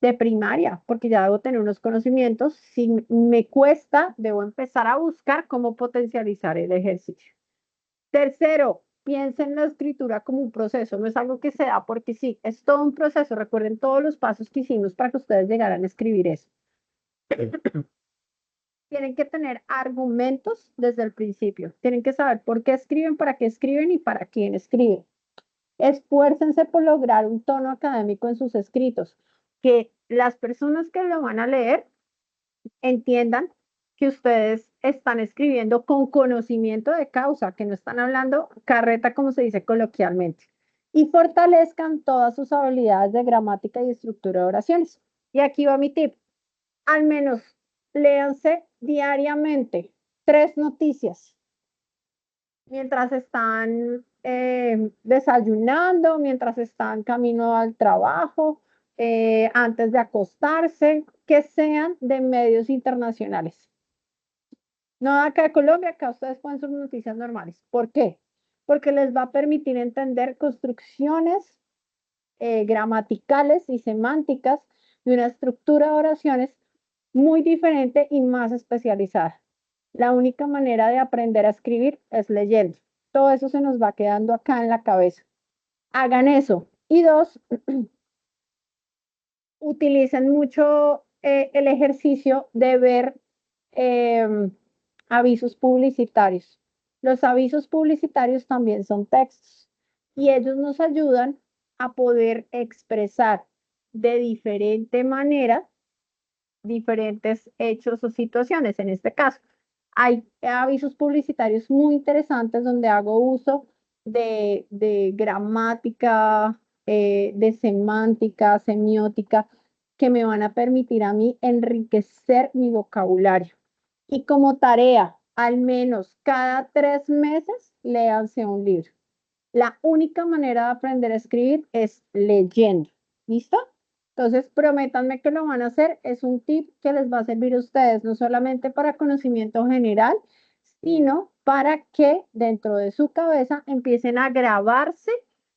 Speaker 2: de primaria, porque ya debo tener unos conocimientos. Si me cuesta, debo empezar a buscar cómo potencializar el ejercicio. Tercero, piensen en la escritura como un proceso, no es algo que se da porque sí, es todo un proceso. Recuerden todos los pasos que hicimos para que ustedes llegaran a escribir eso. Tienen que tener argumentos desde el principio. Tienen que saber por qué escriben, para qué escriben y para quién escriben. Esfuércense por lograr un tono académico en sus escritos, que las personas que lo van a leer entiendan que ustedes están escribiendo con conocimiento de causa, que no están hablando carreta como se dice coloquialmente, y fortalezcan todas sus habilidades de gramática y estructura de oraciones. Y aquí va mi tip. Al menos léanse diariamente 3 noticias mientras están desayunando, mientras están camino al trabajo, antes de acostarse, que sean de medios internacionales. No acá de Colombia, acá ustedes pueden ser noticias normales. ¿Por qué? Porque les va a permitir entender construcciones gramaticales y semánticas de una estructura de oraciones muy diferente y más especializada. La única manera de aprender a escribir es leyendo. Todo eso se nos va quedando acá en la cabeza. Hagan eso. Y 2, utilicen mucho el ejercicio de ver avisos publicitarios. Los avisos publicitarios también son textos y ellos nos ayudan a poder expresar de diferente manera diferentes hechos o situaciones. En este caso, hay avisos publicitarios muy interesantes donde hago uso de gramática, de semántica, semiótica, que me van a permitir a mí enriquecer mi vocabulario. Y como tarea, al menos cada 3 meses, léanse un libro. La única manera de aprender a escribir es leyendo. ¿Listo? Entonces, prométanme que lo van a hacer. Es un tip que les va a servir a ustedes, no solamente para conocimiento general, sino para que dentro de su cabeza empiecen a grabarse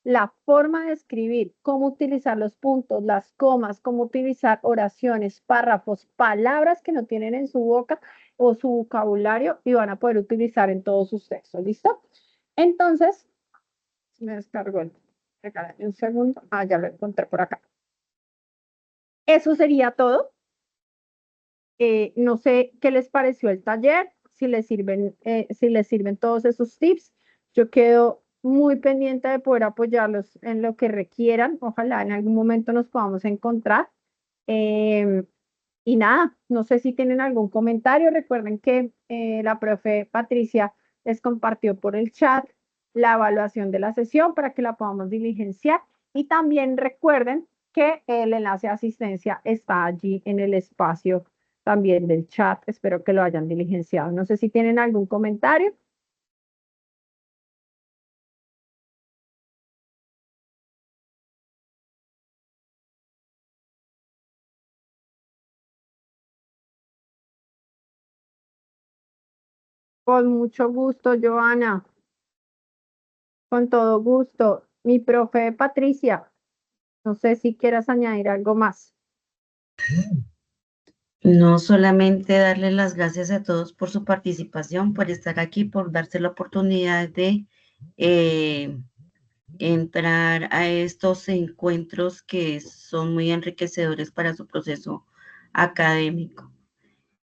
Speaker 2: la forma de escribir, cómo utilizar los puntos, las comas, cómo utilizar oraciones, párrafos, palabras que no tienen en su boca o su vocabulario y van a poder utilizar en todos sus textos. ¿Listo? Entonces, me descargó el. Regálame un segundo. Ya lo encontré por acá. Eso sería todo. No sé qué les pareció el taller, si les sirven todos esos tips. Yo quedo muy pendiente de poder apoyarlos en lo que requieran. Ojalá en algún momento nos podamos encontrar. Y nada, no sé si tienen algún comentario. Recuerden que la profe Patricia les compartió por el chat la evaluación de la sesión para que la podamos diligenciar. Y también recuerden que el enlace de asistencia está allí en el espacio también del chat. Espero que lo hayan diligenciado. No sé si tienen algún comentario. Con mucho gusto, Joana. Con todo gusto. Mi profe Patricia, no sé si quieras añadir algo más.
Speaker 1: No solamente darle las gracias a todos por su participación, por estar aquí, por darse la oportunidad de entrar a estos encuentros que son muy enriquecedores para su proceso académico.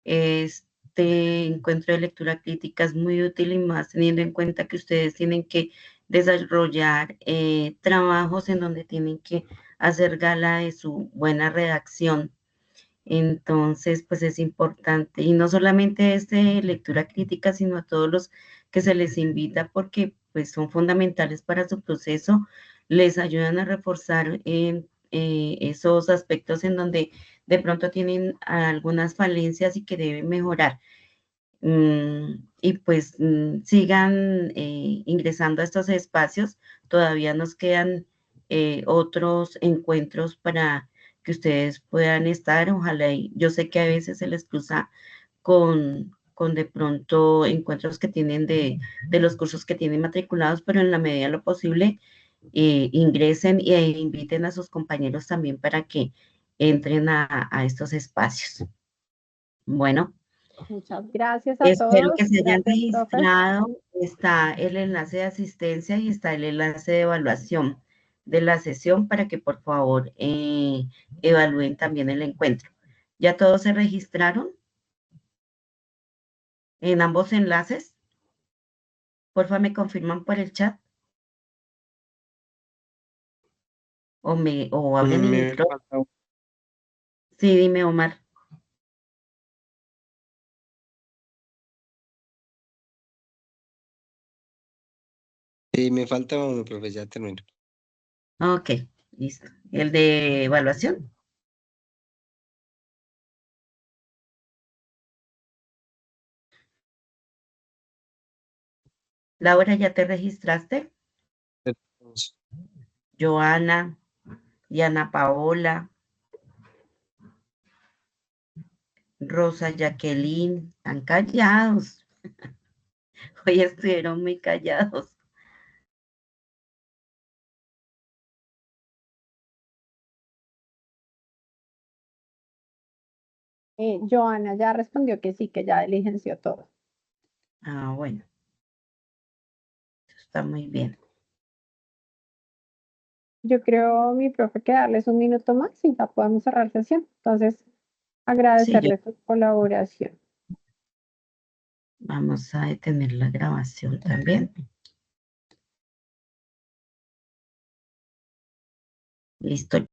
Speaker 1: Este encuentro de lectura crítica es muy útil y más teniendo en cuenta que ustedes tienen que desarrollar trabajos en donde tienen que hacer gala de su buena redacción. Entonces, pues es importante, y no solamente es de lectura crítica, sino a todos los que se les invita porque pues son fundamentales para su proceso, les ayudan a reforzar esos aspectos en donde de pronto tienen algunas falencias y que deben mejorar. Y pues sigan ingresando a estos espacios, todavía nos quedan otros encuentros para que ustedes puedan estar, ojalá, yo sé que a veces se les cruza con de pronto encuentros que tienen de los cursos que tienen matriculados, pero en la medida de lo posible ingresen e inviten a sus compañeros también para que entren a estos espacios. Bueno.
Speaker 2: Muchas gracias a
Speaker 1: Espero
Speaker 2: todos.
Speaker 1: que se hayan
Speaker 2: Gracias, profe.
Speaker 1: registrado. Está el enlace de asistencia y está el enlace de evaluación de la sesión para que por favor evalúen también el encuentro. ¿Ya todos se registraron en ambos enlaces? Porfa, me confirman por el chat. O abren el
Speaker 4: Me
Speaker 1: micrófono.
Speaker 4: falta,
Speaker 1: Sí, dime, Omar.
Speaker 4: me falta uno, profe, ya termino.
Speaker 1: Ok, listo. ¿El de evaluación? Laura, ¿ya te registraste? Joana y Ana Paola. Rosa, Jacqueline, están callados. Hoy estuvieron muy callados.
Speaker 2: Joana ya respondió que sí, que ya diligenció todo.
Speaker 1: Ah, bueno. Está muy bien.
Speaker 2: Yo creo, mi profe, que darles un minuto más y ya podemos cerrar sesión. Entonces, agradecerles su colaboración.
Speaker 1: Vamos a detener la grabación también. Listo.